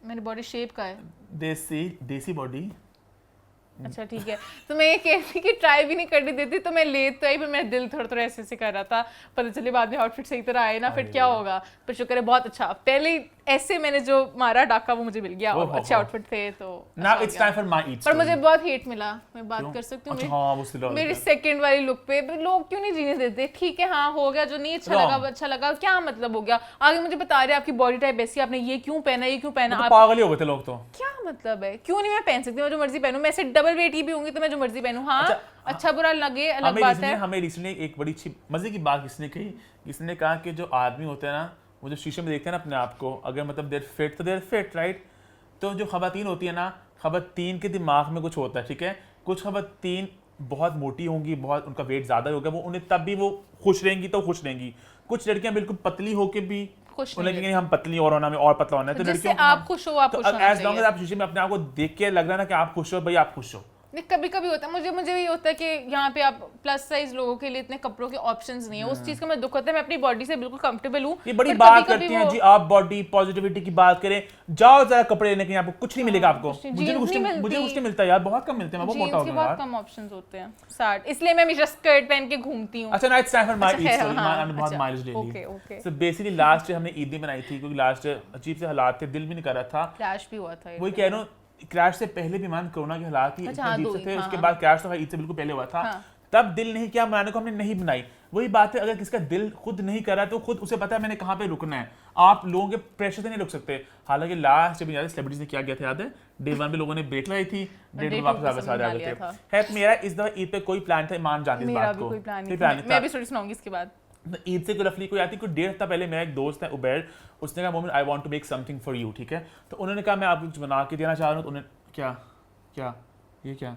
मेरी बॉडी शेप का है देसी बॉडी। अच्छा ठीक है, तो मैं ये कह रही कि ट्राई भी नहीं करने देती, तो मैं ले तो आई, पर मेरा दिल थोड़ा थोड़ा ऐसे कर रहा था। पता चले बाद में आउटफिट सही तरह आए ना, फिर क्या होगा। पर शुक्र है बहुत अच्छा, पहले ऐसे मैंने जो मारा डाका वो मुझे मिल गया, और अच्छे आउटफिट थे। तो now it's time for my Eid. पर मुझे बहुत हेट मिला, मैं बात कर सकती हूँ मेरी सेकंड वाली लुक पे। लोग क्यों नहीं जीने देते? ठीक है, हाँ हो गया, जो नहीं अच्छा लगा, क्या मतलब हो गया? आगे मुझे बता रहे आपकी बॉडी टाइप ऐसी, आपने ये क्यों पहना, ये क्यों पहना? आप पागल ही हो गए थे लोग। तो क्या मतलब है? क्यों नहीं मैं पहन सकती? मैं जो मर्जी पहनूं, मैं से डबल वेट ही भी होंगी तो मैं जो मर्जी पहनूं। हाँ अच्छा बुरा लगे अलग बात है। हमें रिसेंटली एक बड़ी अच्छी मजे की बात किसने कही, किसने कहा कि जो आदमी होते हैं ना, वो जो शीशे में देखते हैं ना अपने आप को, अगर मतलब देयर फिट तो देयर फिट, राइट। तो जो खवातीन होती है ना, खवातीन के दिमाग में कुछ होता है, ठीक है। कुछ खवातीन बहुत मोटी होंगी, बहुत उनका वेट ज्यादा होगा, वो उन्हें तब भी वो खुश रहेंगी, तो खुश रहेंगी। कुछ लड़कियां बिल्कुल पतली होके भी उन्हें हम पतली और होना, हमें और पतला होना है, तो लड़कियों आप खुश हो, आप खुश होना चाहिए। एज लॉन्ग एज आप शीशे में अपने आप को देख के लग रहा है ना कि आप खुश हो, भाई आप खुश हो। नहीं, कभी कभी होता है, मुझे भी होता है कि यहाँ पे आप प्लस साइज लोगों के लिए इतने कपड़ों के ऑप्शंस नहीं है। उस चीज का मैं दुख होता है। मैं अपनी बॉडी से बिल्कुल कंफर्टेबल हूँ। ये बड़ी बात करती हैं जी आप, बॉडी पॉजिटिविटी की बात करें, जाओ जरा कपड़े लेने के, आपको कुछ नहीं मिलेगा। आपको मुझे कुछ नहीं मिलता यार, बहुत कम मिलते हैं, मैं बहुत मोटा हो गया यार, बहुत कम ऑप्शंस होते हैं 60, इसलिए मैं हमेशा स्कर्ट पहन के घूमती हूँ। अच्छा, night time for my Eid story. मैंने बहुत माइलेज ले ली। सो बेसिकली लास्ट ईयर हमने ईद नहीं बनाई थी, क्योंकि लास्ट ईयर अजीब से हालात थे, दिल भी नहीं कर रहा था, क्रैश भी हुआ था। वही कह रहा हूँ, क्रैश से पहले भी मान कोरोना के हालात ही अजीब से थे, उसके बाद क्रैश तो ईद से बिल्कुल पहले हुआ था। तब दिल नहीं किया बनाने को, हमने नहीं बनाई। वही बात है, अगर किसका दिल खुद नहीं कर रहा तो खुद उसे पता है मैंने कहाँ पे रुकना है। आप लोगों के प्रेशर से नहीं रुक सकते। हालांकि लास्ट जब याद है सेलिब्रिटीज ने क्या किया था, याद है? डे 1 पे लोगों ने ब्रेक लाई थी, डे 2 वापस आ गए थे। है मेरा इस दफा ईद पे कोई प्लान था, ईमान जानती इस बात को। मैं भी स्टोरी सुनाऊंगी इसके बाद। ईद से रफली कोई आती, कोई 1.5 हफ्ता पहले मेरा एक दोस्त है उबैर, उसने कहा Momin I want to make something for you, ठीक है। तो उन्होंने कहा मैं आपको कुछ बना के देना चाह रहा हूँ। तो उन्होंने क्या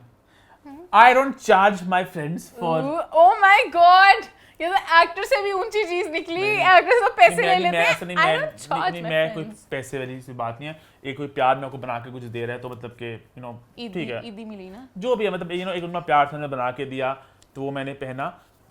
I don't charge my friends for oh my god, ये तो एक्टर से भी ऊंची चीज निकली। एक्टर तो पैसे ले लेते हैं। मैं कोई पैसे वाली सी बात नहीं है, एक कोई प्यार में को बना के कुछ दे रहा है तो मतलब कि यू नो ठीक है, ईदी मिली ना जो भी है, मतलब यू नो एक उनका प्यार से बना के दिया तो वो मैंने पहना।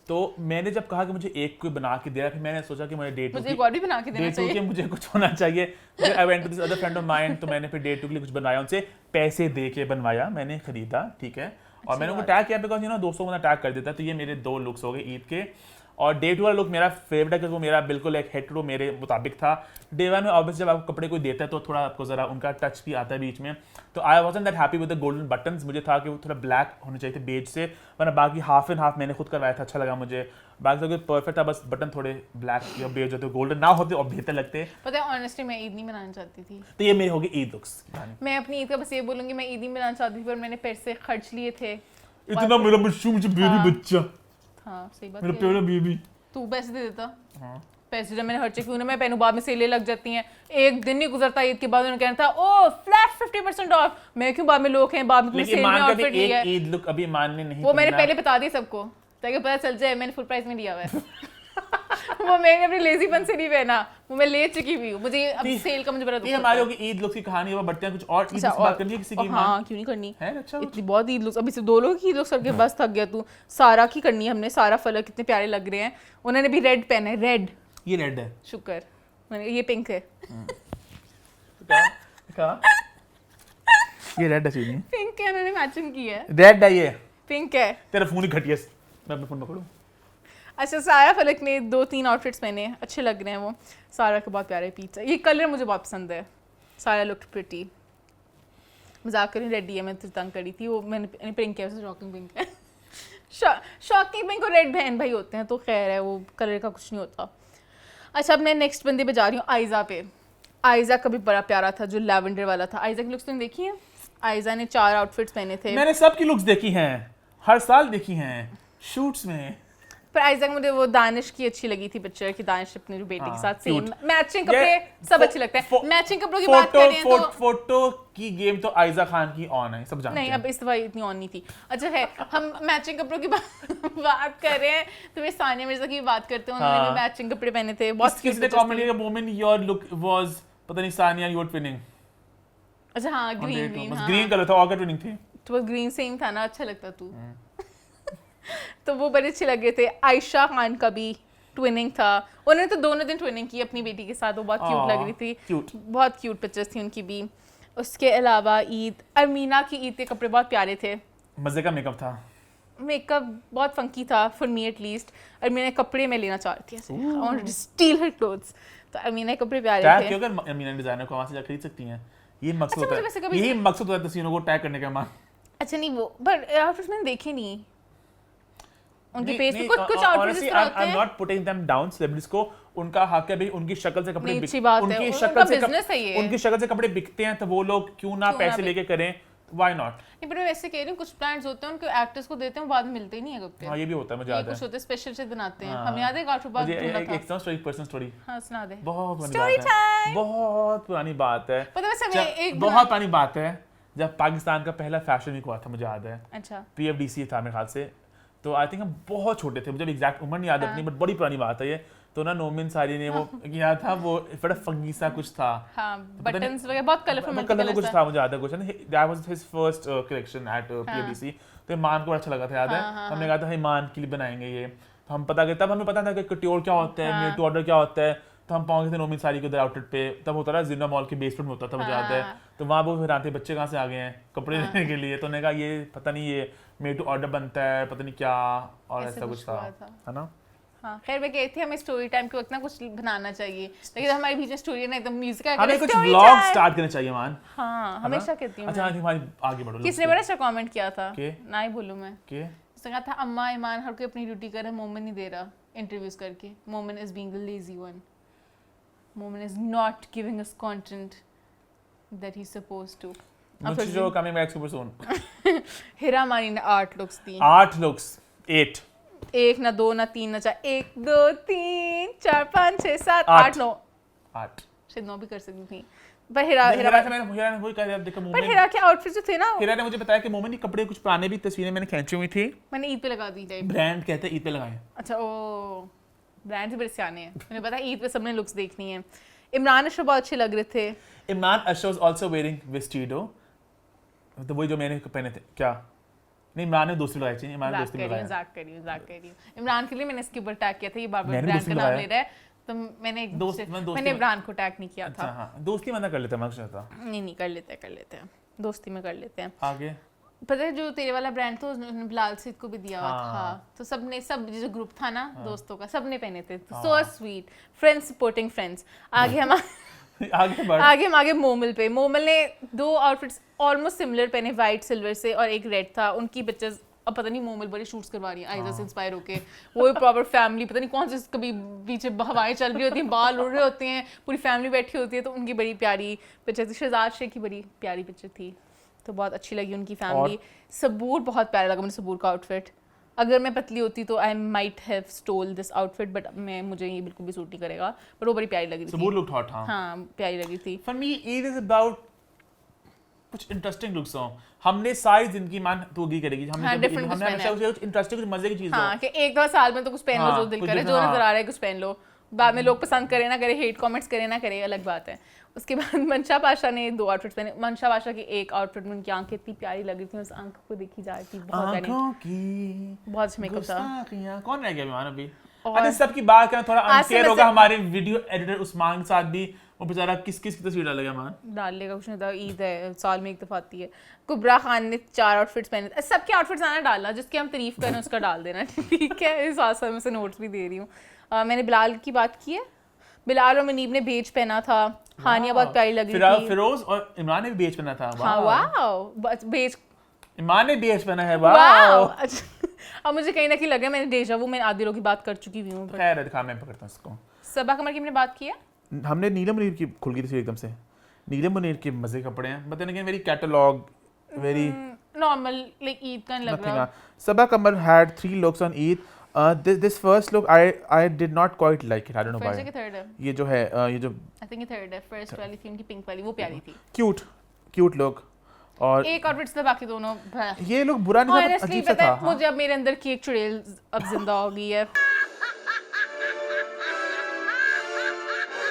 तो मैंने जब कहा कि मुझे एक कोई बना के दे रहा, फिर मैंने सोचा कि मुझे मुझे एक और भी बना के देना चाहिए, मुझे कुछ होना चाहिए। I went to this other friend of mine, तो मैंने फिर डे 2 के लिए कुछ बनवाया, उनसे पैसे दे के बनवाया, मैंने खरीदा, ठीक है। और मैंने उनको टैग किया बिकॉज यू नो दोस्तों को टैग कर देता है। तो ये मेरे 2 लुक्स हो गए ईद के। और डे 2 वाला लुक मेरा फेवरेट है क्योंकि वो मेरा बिल्कुल एक हेटेरो मेरे मुताबिक था। डे 1 में ऑब्वियसली जब आपको कपड़े कोई देता है तो थोड़ा आपको जरा उनका टच भी आता है बीच में। तो I wasn't that happy with the golden buttons, मुझे था कि वो थोड़ा ब्लैक होने चाहिए थे बेज से, वरना बाकी हाफ एंड हाफ मैंने खुद करवाया था, अच्छा लगा मुझे। बाकी सब परफेक्ट था, बस बटन थोड़े ब्लैक या बेज होते, गोल्डन ना होते और बेहतर लगते। पता है ऑनेस्टली मैं ईद नहीं मनाना चाहती थी। तो ये मेरी होगी ईद लुक्स। मैं अपनी ईद का बस ये बोलूंगी, मैं ईद नहीं मनाना चाहती थी पर मैंने पैसे खर्च लिए थे। इतना मेरा बच्चू, मुझे बेबी बच्चा, हाँ सही बात मेरा है। प्यारा बेबी। तू पैसे दे देता। हाँ। पैसे जब मैंने खर्चे क्यों ना मैं पहनूं, बाद में सेलें लग जाती हैं, एक दिन नहीं गुजरता ईद के बाद उन्होंने कहना था ओ फ्लैट 50% ऑफ, मैं क्यों बाद में लोग हैं बाद में तुमने सेल में आउटफिट लिया है। ईद लुक अभी मान ने नहीं, वो मैंने पहले बता दिया सबको ताकि पता चल जाए मैंने फुल प्राइस में लिया हुआ है। वो मैंने अपने लेजीपन से नहीं पहना, वो मैं ले चुकी हुई हूँ, मुझे अब सेल का मुझे बड़ा दुख ये हमारी होगी ईद लुक की कहानी। वो बढ़ते हैं कुछ और ईद की बात करनी है किसी की? हाँ क्यों नहीं करनी है, अच्छा इतनी बहुत ईद लुक्स, अभी से 2 लोगों की ईद लुक्स करके बस थक गया तू। सारा की करनी है हमने, सारा फलक कितने प्यारे लग रहे हैं, उन्होंने भी रेड पहना है, रेड। ये रेड है, शुक्र, मैंने ये पिंक है। क्या ये रेड है चीनी, पिंक है, उन्होंने मैचिंग की है। रेड है ये, पिंक है। तेरा फोन ही घटिया, मैं अपना फोन पकड़ूं। अच्छा सारा फलक ने 2-3 आउटफिट्स पहने, अच्छे लग रहे हैं वो। सारा के बहुत प्यारे पीच है, ये कलर मुझे बहुत पसंद है। सारा लुक प्रिटी, मजाक करें, रेडी है, मैं तो तंग करी थी, वो मैंने पिंक है, शॉकिंग पिंक है। शॉकिंग पिंक और रेड बहन भाई होते हैं तो खैर है, वो कलर का कुछ नहीं होता। अच्छा अब मैं नेक्स्ट बंदे पे जा रही हूँ, आयजा पे। आयजा का भी बड़ा प्यारा था जो लैवेंडर वाला था। आयजा की लुक्स तुमने देखी है? आयजा ने 4 आउटफिट्स पहने थे। मैंने सबकी लुक्स देखी हैं, हर साल देखी हैं शूट्स में। पर आइज़ैक मुझे वो दानिश की अच्छी लगी थी पिक्चर की, दानिश अपने जो बेटे के साथ सेम मैचिंग कपड़े सब अच्छे लगते हैं। मैचिंग कपड़ों की बात कर रहे हैं तो फोटो की गेम तो आयजा खान की ऑन है, सब जानते हैं। नहीं अब इस दफा इतनी ऑन नहीं थी। अच्छा है हम मैचिंग कपड़ों की बात कर रहे हैं तो मैं सानिया मिर्जा की बात करते हैं, उन्होंने भी मैचिंग कपड़े पहने थे। बहुत किसी ने कमेंट किया मोमेंट योर लुक वाज, पता नहीं सानिया यू वर ट्विनिंग। अच्छा हाँ ग्रीन कलर था, ऑर्गन ट्विनिंग थी तो ग्रीन सेम था ना, अच्छा लगता तू। तो वो बड़े अच्छे लग रहे थे। आयशा खान का भी ट्विनिंग था, उन्होंने तो दोनों दिन ट्विनिंग की अपनी बेटी के साथ, वो बहुत क्यूट लग रही थी, बहुत क्यूट पिक्चर्स थी उनकी भी। उसके अलावा ईद, अमीना की ईद के कपड़े बहुत प्यारे थे, मजे का मेकअप था, मेकअप बहुत फंकी था फॉर मी एटलीस्ट। अमीना कपड़े में लेना चाह रही थी, I wanted to steal her clothes, तो अमीना के कपड़े प्यारे थे। क्यों अगर अमीना डिजाइनर को वहां से जा खरीद सकती हैं, ये मकसद होता है, यही मकसद होता है तस्वीरों को टैग करने का। मान अच्छा नहीं वो पर आउटफिट्स मैंने देखे नहीं उनके पेज पे, कुछ आउटफिट्स इस तरह होते हैं। I am not putting them down, celebrities को उनका हक है भाई, उनकी शक्ल से कपड़े अच्छी बात है, उनकी शक्ल से कपड़े बिकते हैं तो वो लोग क्यों ना पैसे लेके करें, व्हाई नॉट। नहीं पर मैं वैसे कह रही हूं कुछ ब्रांड्स होते हैं उनके एक्टर्स को देते हैं, बाद में मिलते ही नहीं है कपड़े। हां ये भी होता है, मुझे याद है कुछ होते हैं स्पेशल से बनाते हैं। हम याद है आउटफिट बात ढूंढा था, एक स्टोरी पर्सनल स्टोरी। हां सुना दे, बहुत पुरानी बात है, बहुत पुरानी बात है, पता वैसे मैं एक बहुत पुरानी बात है, जब पाकिस्तान का पहला फैशन वीक हुआ था, मुझे याद है। अच्छा PFDC था मेरे ख्याल से, तो आई थिंक हम बहुत छोटे थे, मुझे एग्जैक्ट उम्र नहीं याद अपनी, बट बड़ी पुरानी बात है ये। तो ना नोमिन सारी ने वो किया था, वो बड़ा फंगी सा कुछ था, हां बटन्स वगैरह बहुत कलरफुल कुछ था, मुझे याद है कुछ है, that was his first collection at PFDC। तो ईमान को अच्छा लगा था, याद है, हमने कहा था ईमान के लिए बनाएंगे ये, तो हम पता करते, तब हमें पता था कि कट्योर क्या होता है, मेड टू ऑर्डर क्या होता है, तो हम पहुंचे थे नोमिन सारी के उधर आउटलेट पे, तब होता था जिन्ना मॉल के बेसमेंट में होता था, मुझे याद है। तो वहाँ वो फिर आते बच्चे कहाँ से आ गए हैं कपड़े लेने के लिए, तो उन्होंने कहा ये पता नहीं ये मेड टू ऑर्डर बनता है, पता नहीं क्या, और ऐसा कुछ था, है ना। हाँ खैर मैं कहती हूँ हमें स्टोरी टाइम के वक्त ना कुछ बनाना चाहिए, लेकिन हमारे बीच में स्टोरी ना एकदम म्यूजिक आ हमें कुछ व्लॉग स्टार्ट करना चाहिए मान। हाँ हमेशा कहती हूँ। अच्छा हमारी आगे बढ़ो। किसने बड़ा अच्छा कमेंट किया था, ना ही बोलूँ मैं, उसने कहा था अम्मा ईमान हर कोई अपनी ड्यूटी कर रहा है, मोमिन नहीं दे रहा इंटरव्यूज करके, Momin is being the lazy one, Momin is not giving us content that he is supposed to. मुझे coming back super soon. Hira Mani ने 8 लुक्स दी, 8 लुक्स, 8 एक ना 2 ना 3 ना 4, 1 2 3 4 5 6 7 8 9 8 शायद 9 भी कर सकती थी। पर हिरा हिरा ने वही कह दिया, देखो पर मोमेंट हिरा के आउटफिट जो थे ना, हिरा ने मुझे बताया कि मोमेंट कपड़े कुछ पुराने भी तस्वीरें मैंने खींची हुई थी, मैंने ईद पे लगा दी टाइप। ब्रांड कहते हैं ईद पे लगाए। अच्छा ओ ब्रांड से बड़े सियाने हैं, मुझे पता है ईद पे सबने लुक्स देखनी है। इमरान अशरफ बहुत अच्छे लग रहे थे। इमरान अशरफ आल्सो वेयरिंग वेस्टिडो, तो वही जो मैंने पहने थे क्या, नहीं इमरान ने दोस्ती लगाई थी, इमरान ने दोस्ती लगाई। मजाक कर रही हूं। इमरान के लिए मैंने इसके ऊपर टैग किया था, ये बार-बार मैंने ब्रांड दोस्ती का नाम लगाया। ले रहा है, तो मैंने इमरान को टैग नहीं किया अच्छा था। हाँ, दोस्ती मना कर लेते हैं, मकसद था। नहीं कर लेते हैं दोस्ती में कर लेते हैं। आगे पता है जो तेरे वाला ब्रांड था उसने बिलाल सिद्ध को भी दिया हुआ हाँ। था, तो सब जो ग्रुप था ना दोस्तों का, सबने पहने थे। So sweet, friends supporting friends. आगे हम आगे मोमल पे, मोमल ने 2 आउटफिट्स ऑलमोस्ट सिमिलर पहने, वाइट सिल्वर से, और एक रेड था। उनकी पिक्चर्स अब पता नहीं मोमल बड़े शूट्स करवा रही है आइजा से इंस्पायर होके, वो प्रॉपर फैमिली, पता नहीं कौन से, कभी पीछे हवाएं चल रही होती हैं, बाल उड़ रहे होते हैं, पूरी फैमिली बैठी होती है, तो उनकी बड़ी प्यारी पिक्चर थी। शहजाद शेख की बड़ी प्यारी पिक्चर थी, तो बहुत अच्छी लगी उनकी फैमिली। सबूर बहुत प्यारा लगा मुझे, सबूर का आउटफिट। अगर मैं पतली होती तो I might have stole this outfit, but मुझे ये बिल्कुल भी सूट नहीं करेगा, पर वो बड़ी प्यारी लगी थी। सबूर लुक हॉट, हाँ प्यारी लगी थी। For me Eid is about कुछ इंटरेस्टिंग लुक्स हो। हमने सारी जिंदगी मान तो एग्री करेगी, हमने हमेशा कुछ इंटरेस्टिंग कुछ मजे की चीज हो। हाँ कि एक दो साल में तो कुछ पहन लो जो दिल करे, जो नजर आ रहा है कुछ पहन लो, बाद में लोग पसंद करे ना करे, हेट कमेंट्स करे ना करे, अलग बात है। उसके बाद मंशा पाशा ने 2 आउटफिट्स पहने। मंशा पाशा की एक आउटफिट में उनकी आंखें इतनी प्यारी लग रही थी, उस आंख को देखी जा रही थी, बहुत प्यारी, बहुत अच्छा मेकअप था। कौन रह गया मेहमान अभी? अरे सबकी बात करना थोड़ा अनफेयर होगा, हमारे वीडियो एडिटर उस्मान के साथ भी, वो बेचारा किस की तस्वीर डालेगा मान डाल लेगा, कुछ नहीं था, ईद है, साल में एक दफा आती है। कुबरा खान ने 4 आउटफिट्स पहने, सबके आउटफिट्स आना डाला, जिसकी हम तारीफ करें उसका डाल देना, ठीक है। इस साथ में से नोट्स भी दे रही हूँ। मैंने बिलाल की बात की है, बिलाल और मनीब ने बेज पहना था, हानिया बहुत प्यारी लग रही थी। फिरोज और इमरान ने भी बेज पहना था। हाँ वाओ, बेज इमरान ने बेज पहना है, वाओ। अब मुझे कहीं ना कहीं लग रहा है मैंने डेजा वू, मैं आदिलों की बात कर चुकी हूँ। खैर दिखा, मैं पकड़ता हूँ इसको। सबा कमर की हमने बात की है, हमने नीलम मुनीर की खुल गई थी एकदम से। नीलम मुनीर के मजे कपड़े हैं, but then again very catalogue, very normal, like Eid का नहीं लग रहा। Saba Qamar had 3 looks on Eid. This first look I did not quite like it. I don't know why. First है कि थर्ड है? ये जो है ये जो आई थिंक ये थर्ड है। फर्स्ट वाली थी उनकी पिंक वाली, वो प्यारी थी, क्यूट लुक। और एक आउटफिट था, बाकी दोनों ये लोग बुरा नहीं था, ऑनेस्टली अजीब सा पता था। है मुझे, अब मेरे अंदर की एक चुड़ैल अब जिंदा हो गई है।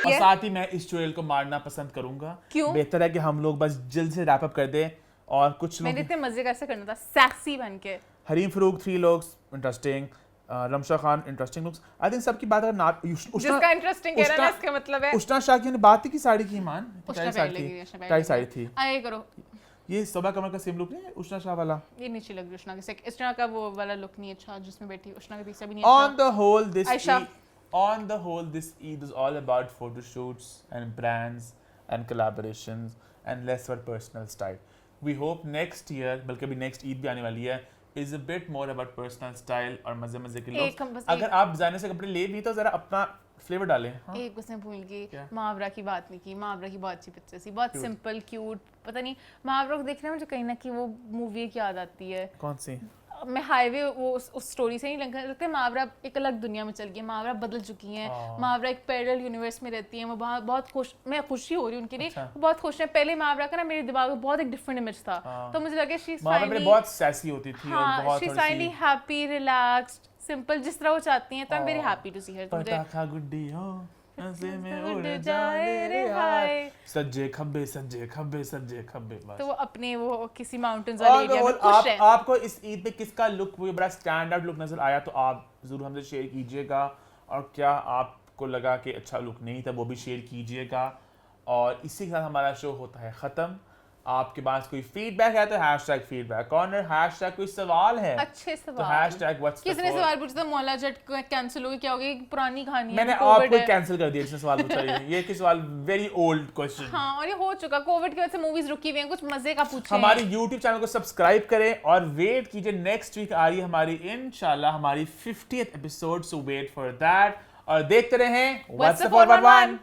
और साथ ही मैं इस चुड़ैल को मारना पसंद करूंगा। क्यों? बेहतर है कि हम लोग बस जल्द से रैप अप कर दें। और कुछ लोग, मैंने इतने मजे कैसे करना था, सैक्सी बन के। Hareem Farooq 3 looks interesting, Ramsha Khan interesting looks. I think सबकी बात अगर ना जिसका इंटरेस्टिंग कह रहा है इसका मतलब है उष्णा शाह की ने बात की साड़ी की मान, उष्णा साड़ी थी। आए करो, ये सबा कमर का सेम लुक नहीं है उष्णा शाह वाला? ये नीचे लग रही उष्णा के, उष्णा का वो वाला लुक नहीं अच्छा जिसमें बैठी उष्णा के पीछे भी नहीं On अच्छा। the whole, Aisha. this Eid is all about photo shoots and brands and collaborations and less for personal style. We hope next year, बल्कि अभी next Eid भी आने वाली है, is a bit more about personal style और मजे के लोग। अगर आप डिजाइनर से कपड़े ले भी तो जरा अपना फ्लेवर डालें। हाँ? एक उसने भूल गई, महावरा की बात नहीं की। महावरा की बहुत अच्छी पिक्चर थी, बहुत सिंपल क्यूट। पता नहीं महावरा को देखने में मुझे कहीं ना कहीं वो मूवी की याद आती है। कौन सी? मैं हाईवे वो उस स्टोरी से नहीं लगता है, महावरा एक अलग दुनिया में चल गई है, महावरा बदल चुकी हैं, महावरा एक पैरेलल यूनिवर्स में रहती हैं, वो बहुत खुश, मैं खुशी हो रही हूँ उनके लिए। वो बहुत खुश है। पहले महावरा का ना मेरे दिमाग में बहुत एक डिफरेंट इमेज था, तो मुझे लगा शी फाइनली बहुत सैसी होती थी और बहुत she finally happy, relaxed, simple, जिस तरह वो चाहती हैं। तो I am very happy to see her. Pataakha Guddi हो नज़े में उड़ जाए जाए रे रे हाय, हाय, सज्जे खब्बे सज्जे खब्बे सज्जे खब्बे। बस तो वो अपने वो किसी माउंटेन्स वाले एरिया में खुश है। आपको इस ईद पे किसका लुक वो बड़ा स्टैंड आउट लुक नजर आया तो आप जरूर हमसे शेयर कीजिएगा, और क्या आपको लगा कि अच्छा लुक नहीं था वो भी शेयर कीजिएगा। और इसी के साथ हमारा शो होता है ख़त्म। आपके पास कोई फीडबैक है तो हैशटैग फीडबैक कॉर्नर, हैशटैग कोई सवाल है अच्छे सवाल तो हैशटैग व्हाट्स द किसने सवाल पूछा था मौला जट कैंसिल हो गई, क्या हो गई, पुरानी कहानी है, मैंने आपको कैंसिल कर दिया जिसने सवाल पूछा। ये कि सवाल वेरी ओल्ड क्वेश्चन। हाँ, और ये हो चुका, कोविड की वजह से मूवीज रुकी हुई हैं, कुछ मजे का पूछें। हमारे YouTube चैनल को सब्सक्राइब करें और वेट कीजिए, नेक्स्ट वीक आ रही है हमारी इंशाल्लाह हमारी 50th episode, so wait for that. और देखते रहें व्हाट्स द 411।